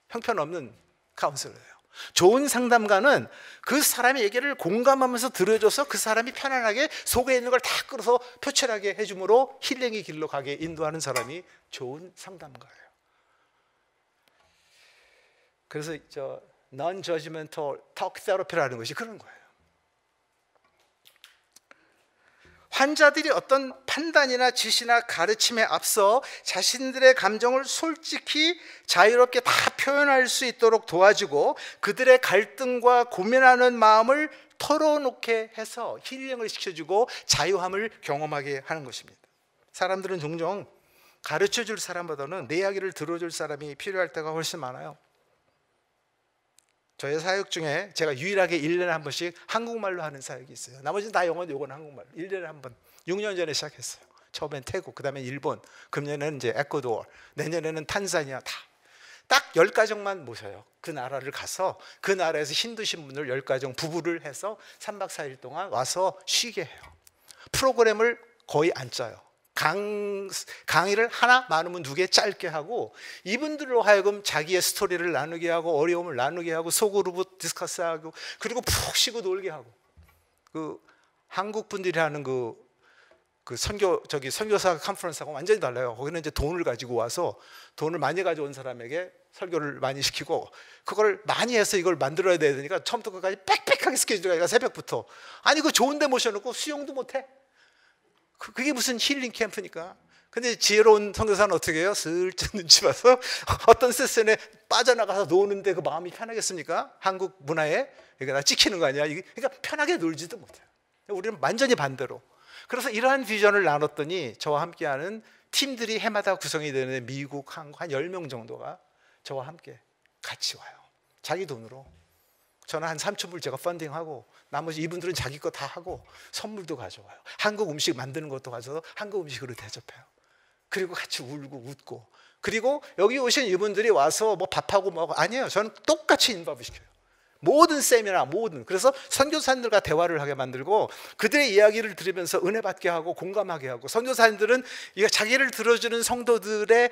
형편없는 카운슬러예요. 좋은 상담가는 그 사람의 얘기를 공감하면서 들어줘서 그 사람이 편안하게 속에 있는 걸 다 끌어서 표출하게 해줌으로 힐링의 길로 가게 인도하는 사람이 좋은 상담가예요. 그래서 non-judgmental talk therapy라는 것이 그런 거예요. 환자들이 어떤 판단이나 지시나 가르침에 앞서 자신들의 감정을 솔직히 자유롭게 다 표현할 수 있도록 도와주고 그들의 갈등과 고민하는 마음을 털어놓게 해서 힐링을 시켜주고 자유함을 경험하게 하는 것입니다. 사람들은 종종 가르쳐줄 사람보다는 내 이야기를 들어줄 사람이 필요할 때가 훨씬 많아요. 저의 사역 중에 제가 유일하게 1년에 한 번씩 한국말로 하는 사역이 있어요. 나머지는 다 영어인데 요건 한국말로 1년에 한 번. 6년 전에 시작했어요. 처음엔 태국, 그 다음에 일본, 금년에는 이제 에콰도르, 내년에는 탄자니아. 딱 10가정만 모셔요. 그 나라를 가서 그 나라에서 힌두 신분을 10가정 부부를 해서 3박 4일 동안 와서 쉬게 해요. 프로그램을 거의 안 짜요. 강의를 하나, 많으면 2개 짧게 하고 이분들로 하여금 자기의 스토리를 나누게 하고 어려움을 나누게 하고 소그룹 디스커스하고 그리고 푹 쉬고 놀게 하고 그 한국 분들이 하는 선교사 컨퍼런스하고 완전히 달라요. 거기는 이제 돈을 가지고 와서 돈을 많이 가져온 사람에게 설교를 많이 시키고 그걸 많이 해서 이걸 만들어야 되니까 처음부터 끝까지 빽빽하게 스케줄이 가니까 새벽부터. 아니 그 좋은 데 모셔놓고 수영도 못해. 그게 무슨 힐링 캠프니까. 근데 지혜로운 선교사는 어떻게 해요? 슬쩍 눈치 봐서 어떤 세션에 빠져나가서 노는데 그 마음이 편하겠습니까? 한국 문화에 이게 나 찍히는 거 아니야? 그러니까 편하게 놀지도 못해요. 우리는 완전히 반대로. 그래서 이러한 비전을 나눴더니 저와 함께하는 팀들이 해마다 구성이 되는 미국, 한국 한 10명 정도가 저와 함께 같이 와요. 자기 돈으로. 저는 한 3,000불 제가 펀딩하고 나머지 이분들은 자기 거 다 하고 선물도 가져와요. 한국 음식 만드는 것도 가져서 한국 음식으로 대접해요. 그리고 같이 울고 웃고. 그리고 여기 오신 이분들이 와서 뭐 밥하고 뭐 아니에요. 저는 똑같이 인밥을 시켜요. 모든 세미나 모든. 그래서 선교사님들과 대화를 하게 만들고 그들의 이야기를 들으면서 은혜 받게 하고 공감하게 하고 선교사님들은 자기를 들어주는 성도들의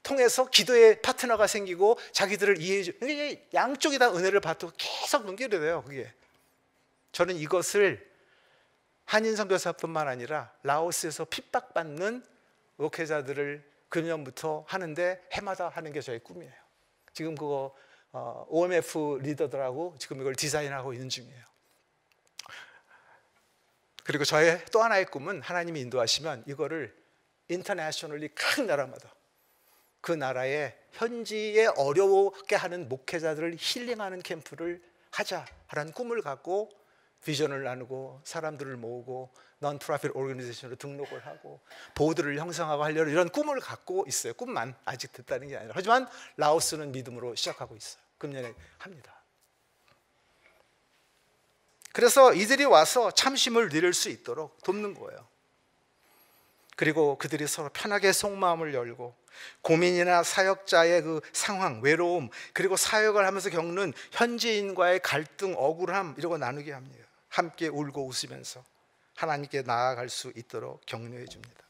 통해서 기도의 파트너가 생기고 자기들을 이해해 주. 양쪽이 다 은혜를 받고 계속 연결돼요. 그게. 저는 이것을 한인 선교사뿐만 아니라 라오스에서 핍박받는 목회자들을 금년부터 하는데 해마다 하는 게 저의 꿈이에요. 지금 그거 OMF 리더들하고 지금 이걸 디자인하고 있는 중이에요. 그리고 저의 또 하나의 꿈은 하나님이 인도하시면 이거를 인터내셔널리 각 나라마다 그 나라의 현지에 어려웠게 하는 목회자들을 힐링하는 캠프를 하자라는 꿈을 갖고 비전을 나누고 사람들을 모으고 non-profit organization으로 등록을 하고 보드를 형성하고 하려는 이런 꿈을 갖고 있어요. 꿈만 아직 됐다는 게 아니라. 하지만 라오스는 믿음으로 시작하고 있어요. 금년에 합니다. 그래서 이들이 와서 참심을 누릴 수 있도록 돕는 거예요. 그리고 그들이 서로 편하게 속마음을 열고 고민이나 사역자의 그 상황, 외로움, 그리고 사역을 하면서 겪는 현지인과의 갈등, 억울함 이런 거 나누게 합니다. 함께 울고 웃으면서 하나님께 나아갈 수 있도록 격려해 줍니다.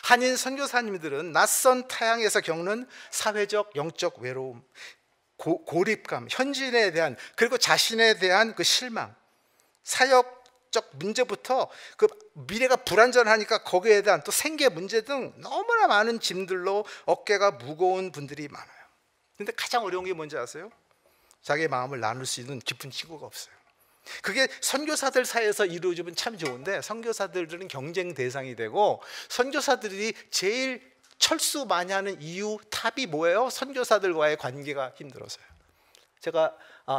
한인 선교사님들은 낯선 타향에서 겪는 사회적, 영적 외로움, 고립감, 현지인에 대한 그리고 자신에 대한 그 실망, 사역적 문제부터 그 미래가 불안전하니까 거기에 대한 또 생계 문제 등 너무나 많은 짐들로 어깨가 무거운 분들이 많아요. 근데 가장 어려운 게 뭔지 아세요? 자기의 마음을 나눌 수 있는 깊은 친구가 없어요. 그게 선교사들 사이에서 이루어지면 참 좋은데 선교사들은 경쟁 대상이 되고 선교사들이 제일 철수 많이 하는 이유 탑이 뭐예요? 선교사들과의 관계가 힘들어서요. 제가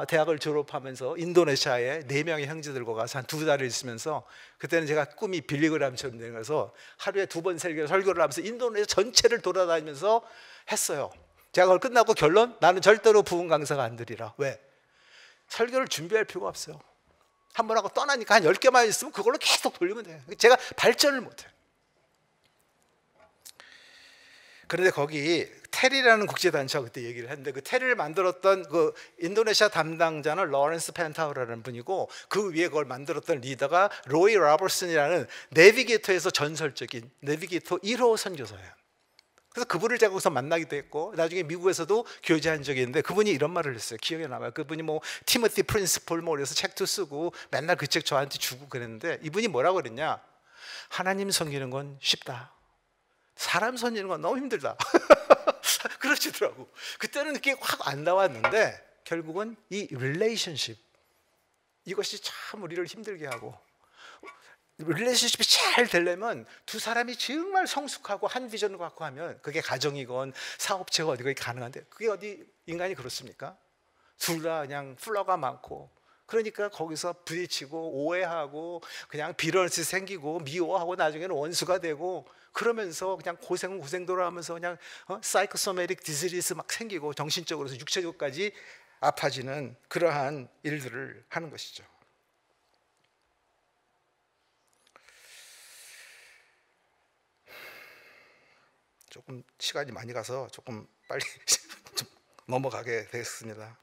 대학을 졸업하면서 인도네시아에 4명의 형제들과 가서 한 2달을 있으면서 그때는 제가 꿈이 빌리그램처럼 되면서 하루에 2번 설교를 하면서 인도네시아 전체를 돌아다니면서 했어요. 제가 그걸 끝나고 결론, 나는 절대로 부흥 강사가 안 되리라. 왜? 설교를 준비할 필요가 없어요. 한 번 하고 떠나니까 한 10개만 있으면 그걸로 계속 돌리면 돼요. 제가 발전을 못해요. 그런데 거기 테리라는 국제단체가 그때 얘기를 했는데 그 테리를 만들었던 그 인도네시아 담당자는 로렌스 펜타우라는 분이고 그 위에 그걸 만들었던 리더가 로이 로버슨이라는 내비게이터에서 전설적인 내비게이터 1호 선교사예요. 그래서 그분을 제가 거기서 만나기도 했고 나중에 미국에서도 교제한 적이 있는데 그분이 이런 말을 했어요. 기억에 남아요. 그분이 뭐 티모티 프린시플 뭐 그래서 책도 쓰고 맨날 그 책 저한테 주고 그랬는데 이분이 뭐라고 그랬냐? 하나님 섬기는 건 쉽다. 사람 섬기는 건 너무 힘들다. 그러시더라고. 그때는 그게 확 안 나왔는데 결국은 이 릴레이션십 이것이 참 우리를 힘들게 하고 릴레이션십이 잘 되려면 두 사람이 정말 성숙하고 한 비전을 갖고 하면 그게 가정이건 사업체가 어디가 가능한데 그게 어디 인간이 그렇습니까? 둘 다 그냥 플러가 많고 그러니까 거기서 부딪히고 오해하고 그냥 비런스 생기고 미워하고 나중에는 원수가 되고 그러면서 그냥 고생도를 하면서 그냥 사이코소매틱 디지리스 막 생기고 정신적으로서 육체적으로까지 아파지는 그러한 일들을 하는 것이죠. 조금 시간이 많이 가서 조금 빨리 좀 넘어가게 되겠습니다.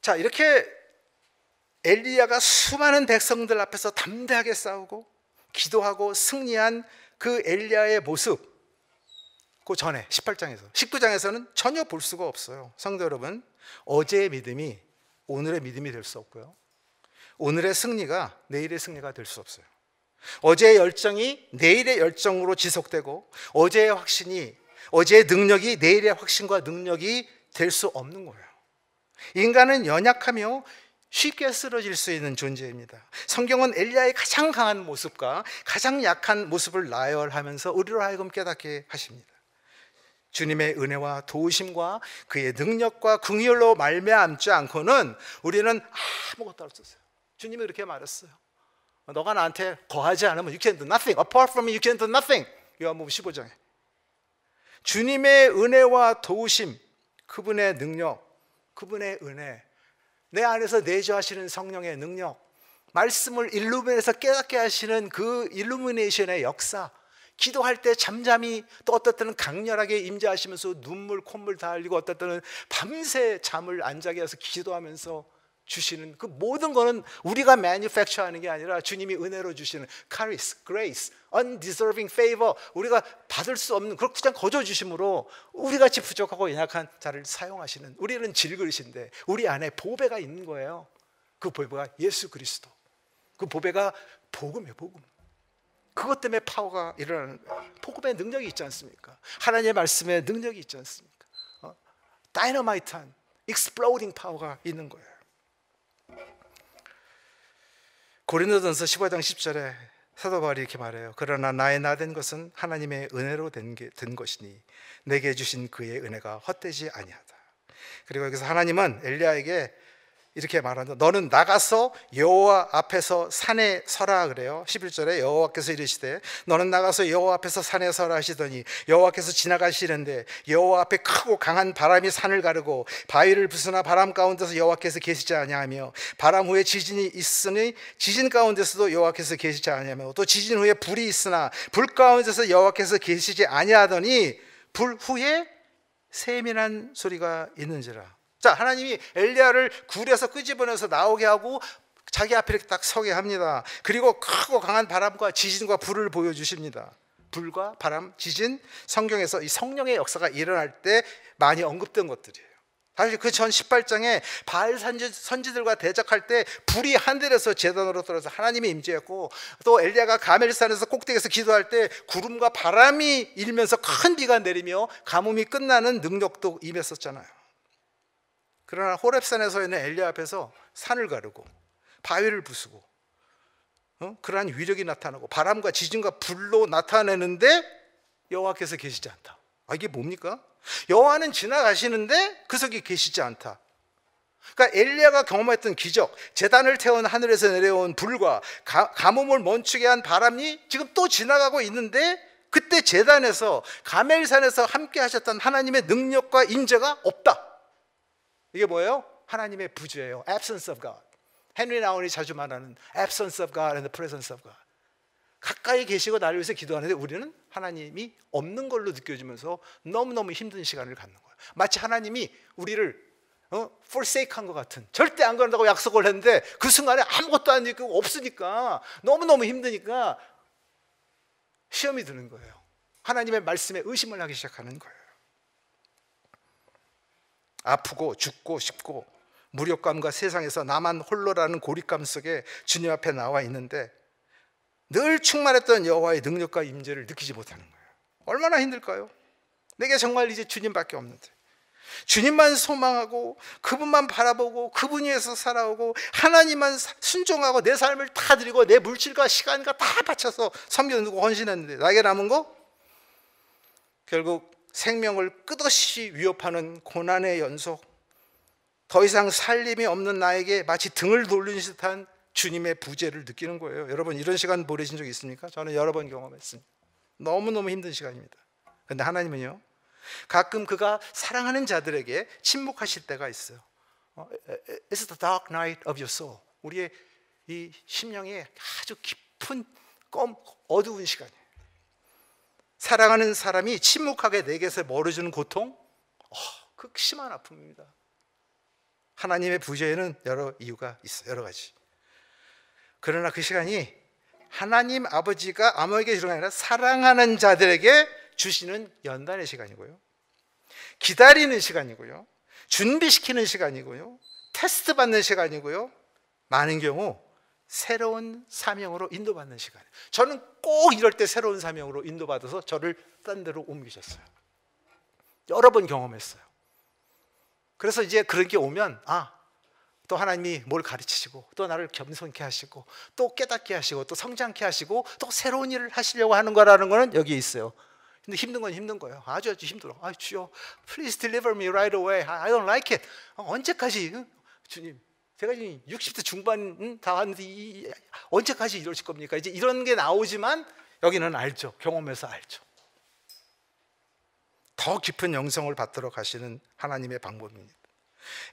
자, 이렇게 엘리야가 수많은 백성들 앞에서 담대하게 싸우고 기도하고 승리한 그 엘리야의 모습 그 전에 18장에서 19장에서는 전혀 볼 수가 없어요. 성도 여러분, 어제의 믿음이 오늘의 믿음이 될 수 없고요. 오늘의 승리가 내일의 승리가 될 수 없어요. 어제의 열정이 내일의 열정으로 지속되고 어제의 확신이, 어제의 능력이 내일의 확신과 능력이 될 수 없는 거예요. 인간은 연약하며 쉽게 쓰러질 수 있는 존재입니다. 성경은 엘리야의 가장 강한 모습과 가장 약한 모습을 나열하면서 우리로 하여금 깨닫게 하십니다. 주님의 은혜와 도우심과 그의 능력과 긍휼로 말미암지 않고는 우리는 아무것도 할 수 없어요. 주님이 그렇게 말했어요. 너가 나한테 거하지 않으면 you can do nothing. Apart from me you can do nothing. 요한복음 15장에. 주님의 은혜와 도우심, 그분의 능력, 그분의 은혜, 내 안에서 내주하시는 성령의 능력, 말씀을 일루미네이션에서 깨닫게 하시는 그 일루미네이션의 역사, 기도할 때 잠잠히, 또 어떨 때는 강렬하게 임재하시면서 눈물 콧물 다 흘리고 어떨 때는 밤새 잠을 안 자게 해서 기도하면서 주시는 그 모든 거는 우리가 manufacture 하는 게 아니라 주님이 은혜로 주시는 charis, grace, undeserving favor, 우리가 받을 수 없는 그렇게 그냥 거저 주심으로 우리같이 부족하고 연약한 자를 사용하시는, 우리는 질그릇인데 우리 안에 보배가 있는 거예요. 그 보배가 예수 그리스도, 그 보배가 복음이에요. 복음. 그것 때문에 파워가 일어나는 거예요. 복음의 능력이 있지 않습니까? 하나님의 말씀에 능력이 있지 않습니까? 다이너마이트한 exploding 파워가 있는 거예요. 고린도전서 15장 10절에 사도 바울이 이렇게 말해요. 그러나 나의 나된 것은 하나님의 은혜로 된 것이니 내게 주신 그의 은혜가 헛되지 아니하다. 그리고 여기서 하나님은 엘리야에게 이렇게 말한다. 너는 나가서 여호와 앞에서 산에 서라 그래요. 11절에 여호와께서 이르시되 너는 나가서 여호와 앞에서 산에 서라 하시더니 여호와께서 지나가시는데 여호와 앞에 크고 강한 바람이 산을 가르고 바위를 부수나 바람 가운데서 여호와께서 계시지 아니하며 바람 후에 지진이 있으니 지진 가운데서도 여호와께서 계시지 아니하며 또 지진 후에 불이 있으나 불 가운데서 여호와께서 계시지 아니하더니 불 후에 세밀한 소리가 있는지라. 자, 하나님이 엘리야를 굴에서 끄집어내서 나오게 하고 자기 앞에 이렇게 딱 서게 합니다. 그리고 크고 강한 바람과 지진과 불을 보여주십니다. 불과 바람, 지진, 성경에서 이 성령의 역사가 일어날 때 많이 언급된 것들이에요. 사실 그 전 18장에 바알 선지들과 대적할 때 불이 하늘에서 제단으로 떨어져서 하나님이 임재했고, 또 엘리야가 가멜산에서 꼭대기에서 기도할 때 구름과 바람이 일면서 큰 비가 내리며 가뭄이 끝나는 능력도 임했었잖아요. 그러나 호렙산에서 있는 엘리야 앞에서 산을 가르고 바위를 부수고 그러한 위력이 나타나고 바람과 지진과 불로 나타내는데 여호와께서 계시지 않다. 이게 뭡니까? 여호와는 지나가시는데 그 속에 계시지 않다. 그러니까 엘리야가 경험했던 기적, 제단을 태운 하늘에서 내려온 불과 가뭄을 멈추게 한 바람이 지금 또 지나가고 있는데 그때 제단에서 가멜산에서 함께 하셨던 하나님의 능력과 임재가 없다. 이게 뭐예요? 하나님의 부재예요. Absence of God. 헨리 나운이 자주 말하는 Absence of God and the Presence of God. 가까이 계시고 나를 위해서 기도하는데 우리는 하나님이 없는 걸로 느껴지면서 너무너무 힘든 시간을 갖는 거예요. 마치 하나님이 우리를 forsake한 것 같은, 절대 안 그런다고 약속을 했는데 그 순간에 아무것도 안 있고 없으니까 너무너무 힘드니까 시험이 드는 거예요. 하나님의 말씀에 의심을 하기 시작하는 거예요. 아프고 죽고 싶고 무력감과 세상에서 나만 홀로라는 고립감 속에 주님 앞에 나와 있는데 늘 충만했던 여호와의 능력과 임재를 느끼지 못하는 거예요. 얼마나 힘들까요? 내게 정말 이제 주님밖에 없는데, 주님만 소망하고 그분만 바라보고 그분 위해서 살아오고 하나님만 순종하고 내 삶을 다 드리고 내 물질과 시간과 다 바쳐서 섬겨두고 헌신했는데 나에게 남은 거? 결국 생명을 끝없이 위협하는 고난의 연속, 더 이상 살림이 없는 나에게 마치 등을 돌리는 듯한 주님의 부재를 느끼는 거예요. 여러분 이런 시간 보내신 적 있습니까? 저는 여러 번 경험했습니다. 너무너무 힘든 시간입니다. 그런데 하나님은요, 가끔 그가 사랑하는 자들에게 침묵하실 때가 있어요. It's the dark night of your soul. 우리의 이 심령에 아주 깊은 어두운 시간이에요. 사랑하는 사람이 침묵하게 내게서 멀어지는 고통, 극심한 아픔입니다. 하나님의 부재에는 여러 이유가 있어요. 여러 가지. 그러나 그 시간이 하나님 아버지가 아무에게 주는 게 아니라 사랑하는 자들에게 주시는 연단의 시간이고요, 기다리는 시간이고요, 준비시키는 시간이고요, 테스트 받는 시간이고요, 많은 경우 새로운 사명으로 인도받는 시간이에요. 저는 꼭 이럴 때 새로운 사명으로 인도받아서 저를 딴 데로 옮기셨어요. 여러 번 경험했어요. 그래서 이제 그런 게 오면 또 하나님이 뭘 가르치시고 또 나를 겸손케 하시고 또 깨닫게 하시고 또 성장케 하시고 또 새로운 일을 하시려고 하는 거라는 거는 여기에 있어요. 근데 힘든 건 힘든 거예요. 아주 힘들어. 주여, please deliver me right away. I don't like it. 언제까지, 주님? 제가 지금 60대 중반 다 왔는데 언제까지 이러실 겁니까? 이제 이런 게 나오지만 여기는 알죠. 경험해서 알죠. 더 깊은 영성을 받들어 가시는 하나님의 방법입니다.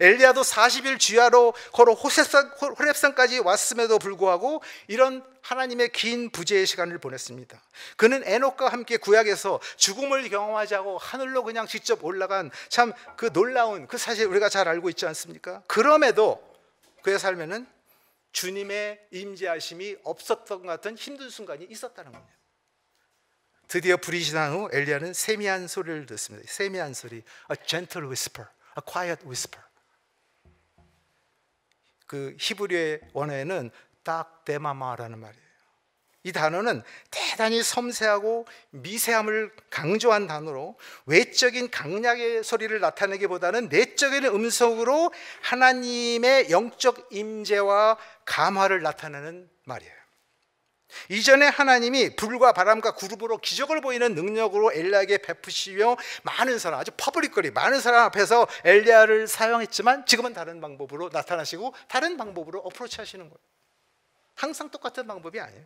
엘리야도 40일 주야로 걸어 호렙산까지 왔음에도 불구하고 이런 하나님의 긴 부재의 시간을 보냈습니다. 그는 에녹과 함께 구약에서 죽음을 경험하지 않고 하늘로 그냥 직접 올라간 참 그 놀라운 그 사실 우리가 잘 알고 있지 않습니까? 그럼에도 그의 삶에는 주님의 임재하심이 없었던 것 같은 힘든 순간이 있었다는 겁니다. 드디어 불이 지난 후 엘리야는 세미한 소리를 듣습니다. 세미한 소리, a gentle whisper, a quiet whisper. 그 히브리의 원어에는 딱 데마마라는 말이에요. 이 단어는 대단히 섬세하고 미세함을 강조한 단어로 외적인 강약의 소리를 나타내기보다는 내적인 음성으로 하나님의 영적 임재와 감화를 나타내는 말이에요. 이전에 하나님이 불과 바람과 구름으로 기적을 보이는 능력으로 엘리야에게 베푸시며 많은 사람, 아주 퍼블릭거리 많은 사람 앞에서 엘리야를 사용했지만 지금은 다른 방법으로 나타나시고 다른 방법으로 어프로치 하시는 거예요. 항상 똑같은 방법이 아니에요.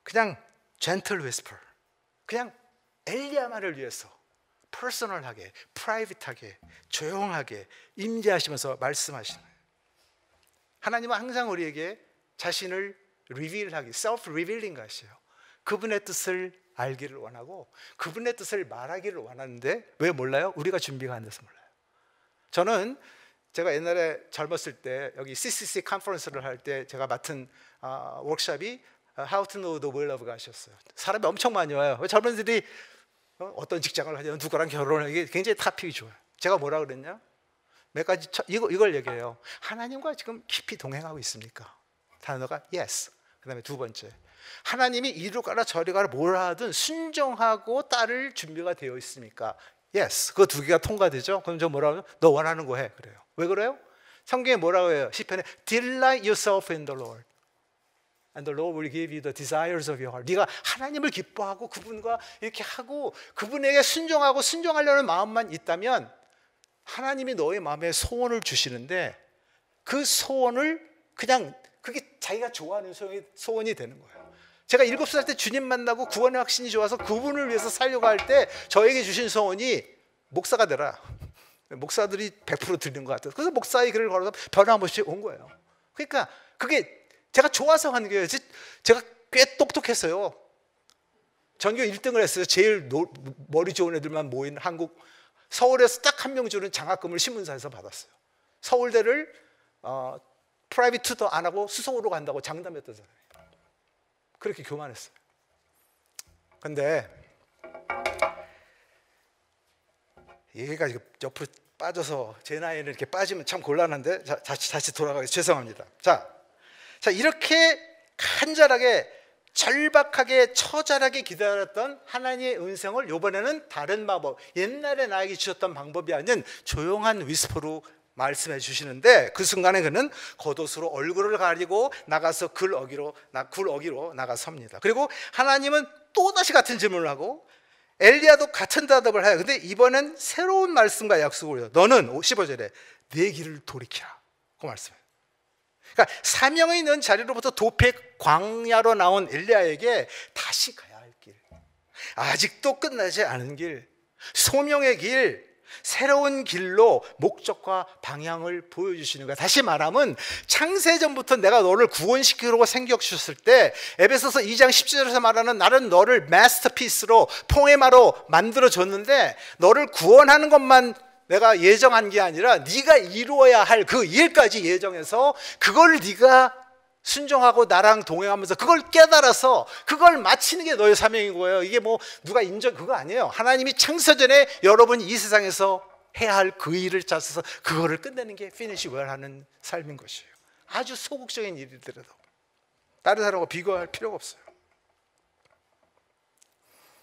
그냥 gentle whisper, 그냥 엘리야만을 위해서 퍼스널하게, 프라이빗하게, 조용하게 임재하시면서 말씀하시는 거예요. 하나님은 항상 우리에게 자신을 리빌하기, self revealing 하시요. 그분의 뜻을 알기를 원하고 그분의 뜻을 말하기를 원하는데 왜 몰라요? 우리가 준비가 안 돼서 몰라요. 저는 제가 옛날에 젊었을 때 여기 CCC 컨퍼런스를 할 때 제가 맡은 워크숍이 How to know the will of God이었어요. 사람이 엄청 많이 와요. 젊은이들이 어떤 직장을 하냐, 누구랑 결혼을 이게 굉장히 토픽이 좋아요. 제가 뭐라 그랬냐? 몇 가지 이걸 얘기해요. 하나님과 지금 깊이 동행하고 있습니까? 단어가 yes. 그다음에 두 번째, 하나님이 이리 가라 저리 가라 뭐라 하든 순종하고 따를 준비가 되어 있습니까? yes. 그 두 개가 통과되죠. 그럼 저 뭐라고 해요? 너 원하는 거 해. 그래요. 왜 그래요? 성경에 뭐라고 해요? 시편에 delight yourself in the Lord and the Lord will give you the desires of your heart. 네가 하나님을 기뻐하고 그분과 이렇게 하고 그분에게 순종하고 순종하려는 마음만 있다면 하나님이 너의 마음에 소원을 주시는데 그 소원을 그냥 그게 자기가 좋아하는 소원이 되는 거예요. 제가 7살 때 주님 만나고 구원의 확신이 좋아서 그분을 위해서 살려고 할 때 저에게 주신 소원이 목사가 되라. 목사들이 100% 드리는 것 같아요. 그래서 목사의 길을 걸어서 변함없이 온 거예요. 그러니까 그게 제가 좋아서 하는 거예요. 제가 꽤 똑똑했어요. 전교 1등을 했어요. 제일 머리 좋은 애들만 모인 한국 서울에서 딱 한 명 주는 장학금을 신문사에서 받았어요. 서울대를 프라이빗 투더 안 하고 수성으로 간다고 장담했던 사람이에요. 그렇게 교만했어요. 근데 얘가 옆으로 빠져서 제 나이는 이렇게 빠지면 참 곤란한데 다시 돌아가겠습니다. 죄송합니다. 자 이렇게 간절하게 절박하게 처절하게 기다렸던 하나님의 음성을 이번에는 다른 방법, 옛날에 나에게 주셨던 방법이 아닌 조용한 위스퍼로 말씀해 주시는데 그 순간에 그는 겉옷으로 얼굴을 가리고 나가서 굴 어기로 나가섭니다. 그리고 하나님은 또다시 같은 질문을 하고 엘리야도 같은 대답을 해요. 근데 이번엔 새로운 말씀과 약속을 해요. 너는 15절에 내 길을 돌이키라 그 말씀이에요. 그러니까 사명이 있는 자리로부터 도폐 광야로 나온 엘리야에게 다시 가야 할 길, 아직도 끝나지 않은 길, 소명의 길, 새로운 길로 목적과 방향을 보여주시는 거야. 다시 말하면 창세전부터 내가 너를 구원시키려고 생각 주셨을 때 에베소서 2장 10절에서 말하는 나는 너를 마스터피스로 포에마로 만들어줬는데 너를 구원하는 것만 내가 예정한 게 아니라 네가 이루어야 할 그 일까지 예정해서 그걸 네가 순종하고 나랑 동행하면서 그걸 깨달아서 그걸 마치는 게 너의 사명인 거예요. 이게 뭐 누가 인정 그거 아니에요. 하나님이 창세전에 여러분이 이 세상에서 해야 할 그 일을 짜서 그거를 끝내는 게 finish well 하는 삶인 것이에요. 아주 소극적인 일이더라도 다른 사람하고 비교할 필요가 없어요.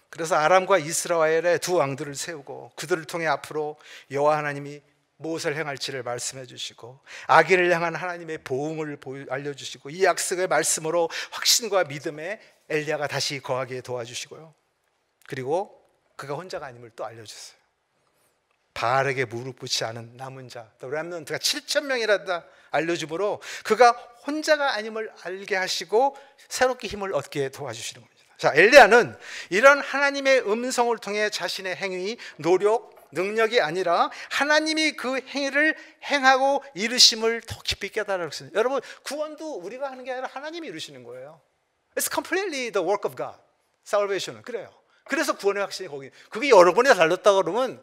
그래서 아람과 이스라엘의 두 왕들을 세우고 그들을 통해 앞으로 여호와 하나님이 무엇을 행할지를 말씀해 주시고 악인을 향한 하나님의 보응을 알려주시고 이 약속의 말씀으로 확신과 믿음에 엘리야가 다시 거하게 도와주시고요. 그리고 그가 혼자가 아님을 또 알려주세요. 바알에게 무릎 꿇지 않은 남은 자, 또 렘넌트가 7,000명이라다 알려주므로 그가 혼자가 아님을 알게 하시고 새롭게 힘을 얻게 도와주시는 겁니다. 자, 엘리야는 이런 하나님의 음성을 통해 자신의 행위, 노력, 능력이 아니라 하나님이 그 행위를 행하고 이루심을 더 깊이 깨달았습니다. 여러분, 구원도 우리가 하는 게 아니라 하나님이 이루시는 거예요. It's completely the work of God. Salvation은 그래요. 그래서 구원의 확신이 거기. 그게 여러 번이나 달렸다 그러면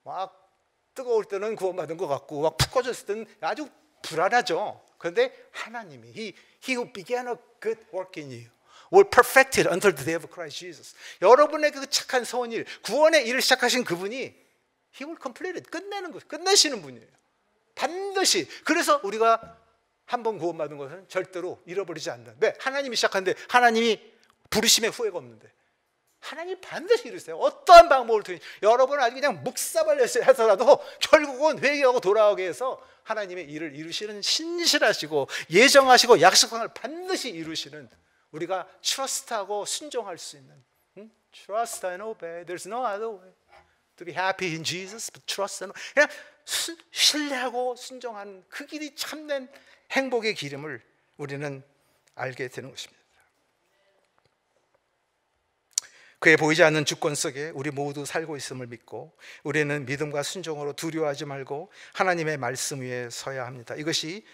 막 뜨거울 때는 구원받은 것 같고 막 푹 꺼졌을 때는 아주 불안하죠. 그런데 하나님이 He who began a good work in you will perfect it until the day of Christ Jesus. 여러분의 그 착한 선한 일, 구원의 일을 시작하신 그분이 He will complete it. 끝내는 것, 끝내시는 분이에요. 반드시. 그래서 우리가 한 번 구원받은 것은 절대로 잃어버리지 않는다. 왜? 하나님이 시작하는데 하나님이 부르심에 후회가 없는데 하나님이 반드시 이루세요. 어떠한 방법을 통해 여러분은 아주 그냥 묵사발렸어요 해서라도 결국은 회개하고 돌아오게 해서 하나님의 일을 이루시는 신실하시고 예정하시고 약속한 걸 반드시 이루시는 우리가 트러스트하고 순종할 수 있는 Trust and obey. There's no other way to be happy in Jesus, but trust and obey. 그냥 신뢰하고 순종하는 그 길이 참된 행복의 기름을 우리는 알게 되는 것입니다. 그의 보이지 않는 주권 속에 우리 모두 살고 있음을 믿고 우리는 믿음과 순종으로 두려워하지 말고 하나님의 말씀 위에 서야 합니다. 이것이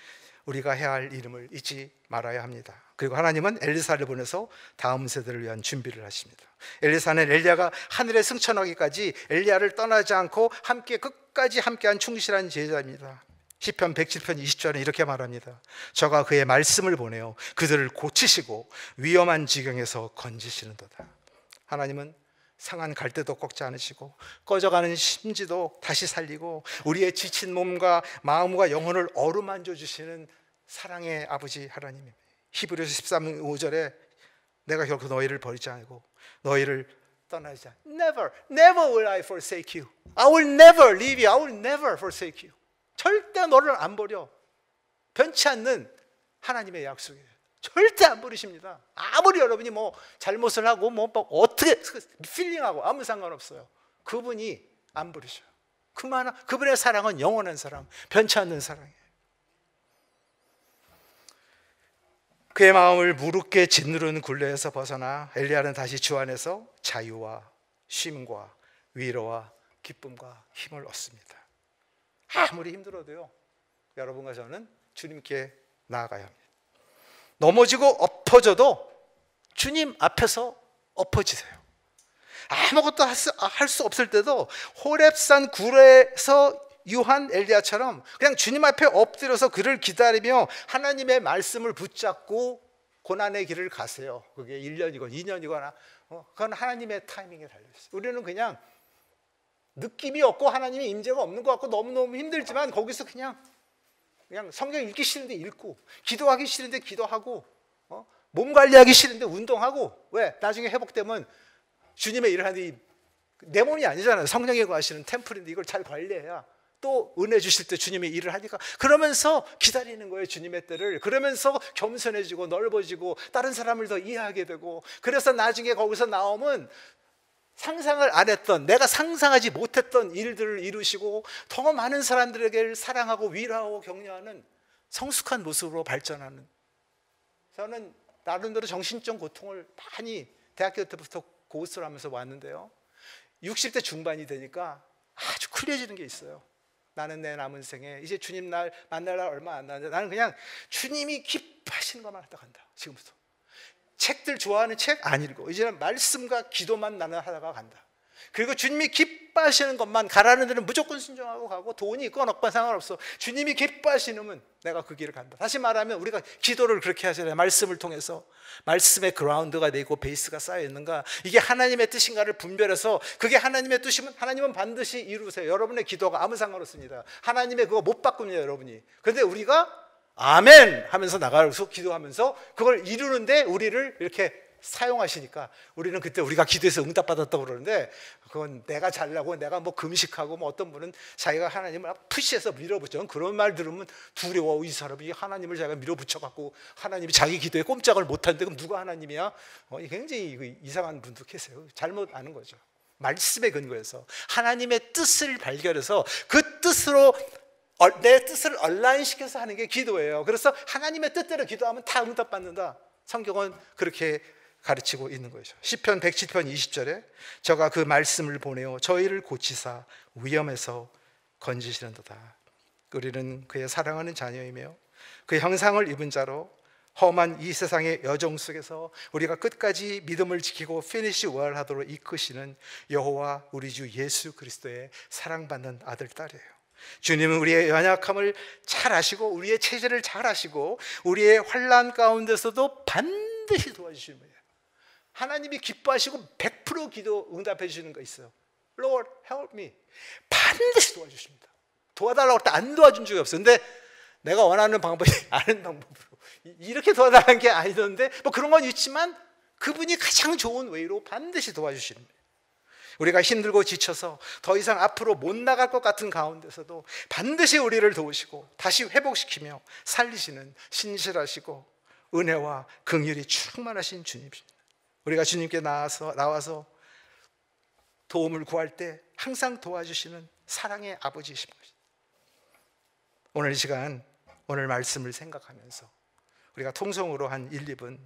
우리가 해야 할 일임을 잊지 말아야 합니다. 그리고 하나님은 엘리사를 보내서 다음 세대를 위한 준비를 하십니다. 엘리사는 엘리야가 하늘에 승천하기까지 엘리야를 떠나지 않고 함께 끝까지 함께한 충실한 제자입니다. 시편 107편 20절은 이렇게 말합니다. 저가 그의 말씀을 보내어 그들을 고치시고 위험한 지경에서 건지시는도다. 하나님은 상한 갈대도 꺾지 않으시고 꺼져가는 심지도 다시 살리고 우리의 지친 몸과 마음과 영혼을 어루만져 주시는 사랑의 아버지 하나님입니다. 히브리서 13장 5절에 내가 결코 너희를 버리지 않고 너희를 떠나지 않고 Never will I forsake you. I will never leave you. I will never forsake you. 절대 너를 안 버려. 변치 않는 하나님의 약속이에요. 절대 안 버리십니다. 아무리 여러분이 뭐 잘못을 하고 뭐 어떻게 필링하고 아무 상관없어요. 그분이 안 버리셔요. 그분의 사랑은 영원한 사랑, 변치 않는 사랑이에요. 그의 마음을 무겁게 짓누르는 굴레에서 벗어나 엘리야는 다시 주 안에서 자유와 쉼과 위로와 기쁨과 힘을 얻습니다. 아무리 힘들어도요, 여러분과 저는 주님께 나아가야 합니다. 넘어지고 엎어져도 주님 앞에서 엎어지세요. 아무것도 할 수 없을 때도 호렙산 굴에서 유한 엘리야처럼 그냥 주님 앞에 엎드려서 그를 기다리며 하나님의 말씀을 붙잡고 고난의 길을 가세요. 그게 1년이건 2년이거나 그건 하나님의 타이밍에 달려있어요. 우리는 그냥 느낌이 없고 하나님의 임재가 없는 것 같고 너무너무 힘들지만 거기서 그냥 성경 읽기 싫은데 읽고 기도하기 싫은데 기도하고 몸 관리하기 싫은데 운동하고 왜? 나중에 회복되면 주님의 일을 하는데 내 몸이 아니잖아요. 성령이 거하시는 템플인데 이걸 잘 관리해야 또 은혜 주실 때 주님의 일을 하니까 그러면서 기다리는 거예요. 주님의 때를. 그러면서 겸손해지고 넓어지고 다른 사람을 더 이해하게 되고 그래서 나중에 거기서 나오면 상상을 안 했던 내가 상상하지 못했던 일들을 이루시고 더 많은 사람들에게 사랑하고 위로하고 격려하는 성숙한 모습으로 발전하는 저는 나름대로 정신적 고통을 많이 대학교 때부터 고스를 하면서 왔는데요 60대 중반이 되니까 아주 클리어지는 게 있어요. 나는 내 남은 생에 이제 주님 날 만날 날 얼마 안 남았는데 나는 그냥 주님이 기뻐하시는 것만 하다 간다. 지금부터 책들 좋아하는 책 안 읽고 이제는 말씀과 기도만 나는 하다가 간다. 그리고 주님이 기뻐하시는 것만, 가라는 데는 무조건 순종하고 가고, 돈이 있건 없건 상관없어. 주님이 기뻐하시는 내가 그 길을 간다. 다시 말하면 우리가 기도를 그렇게 하잖아요. 말씀을 통해서 말씀의 그라운드가 되고 베이스가 쌓여 있는가, 이게 하나님의 뜻인가를 분별해서, 그게 하나님의 뜻이면 하나님은 반드시 이루세요. 여러분의 기도가 아무 상관없습니다. 하나님의 그거 못 바꿉니다, 여러분이. 그런데 우리가 아멘 하면서 나가서 기도하면서 그걸 이루는데 우리를 이렇게 사용하시니까, 우리는 그때 우리가 기도해서 응답받았다고 그러는데, 그건 내가 잘나고 내가 뭐 금식하고, 뭐 어떤 분은 자기가 하나님을 푸시해서 밀어붙여. 그런 말 들으면 두려워. 이 사람이 하나님을 자기가 밀어붙여갖고 하나님이 자기 기도에 꼼짝을 못하는데 그럼 누가 하나님이야? 굉장히 이상한 분도 계세요. 잘못 아는 거죠. 말씀에 근거해서 하나님의 뜻을 발견해서 그 뜻으로 내 뜻을 얼라인시켜서 하는 게 기도예요. 그래서 하나님의 뜻대로 기도하면 다 응답받는다. 성경은 그렇게 가르치고 있는 거죠. 시편 107편 20절에 저가 그 말씀을 보내어 저희를 고치사 위험에서 건지시는도다. 우리는 그의 사랑하는 자녀이며 그 형상을 입은 자로 험한 이 세상의 여정 속에서 우리가 끝까지 믿음을 지키고 피니시 월하도록 이끄시는 여호와 우리 주 예수 그리스도의 사랑받는 아들, 딸이에요. 주님은 우리의 연약함을 잘 아시고, 우리의 체질을 잘 아시고, 우리의 환난 가운데서도 반드시 도와주시는 거예요. 하나님이 기뻐하시고 100% 기도 응답해 주시는 거 있어요. Lord, help me. 반드시 도와주십니다. 도와달라고 할 때 안 도와준 적이 없어요. 근데 내가 원하는 방법이 아는 방법으로 이렇게 도와달라는 게 아니던데, 뭐 그런 건 있지만 그분이 가장 좋은 웨이로 반드시 도와주시는 거예요. 우리가 힘들고 지쳐서 더 이상 앞으로 못 나갈 것 같은 가운데서도 반드시 우리를 도우시고 다시 회복시키며 살리시는 신실하시고 은혜와 긍휼이 충만하신 주님입니다. 우리가 주님께 나와서 도움을 구할 때 항상 도와주시는 사랑의 아버지이신 것입니다. 오늘 이 시간, 오늘 말씀을 생각하면서 우리가 통성으로 한 1, 2분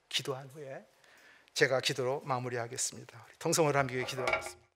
기도한 후에 제가 기도로 마무리하겠습니다. 통성으로 함께 기도하겠습니다.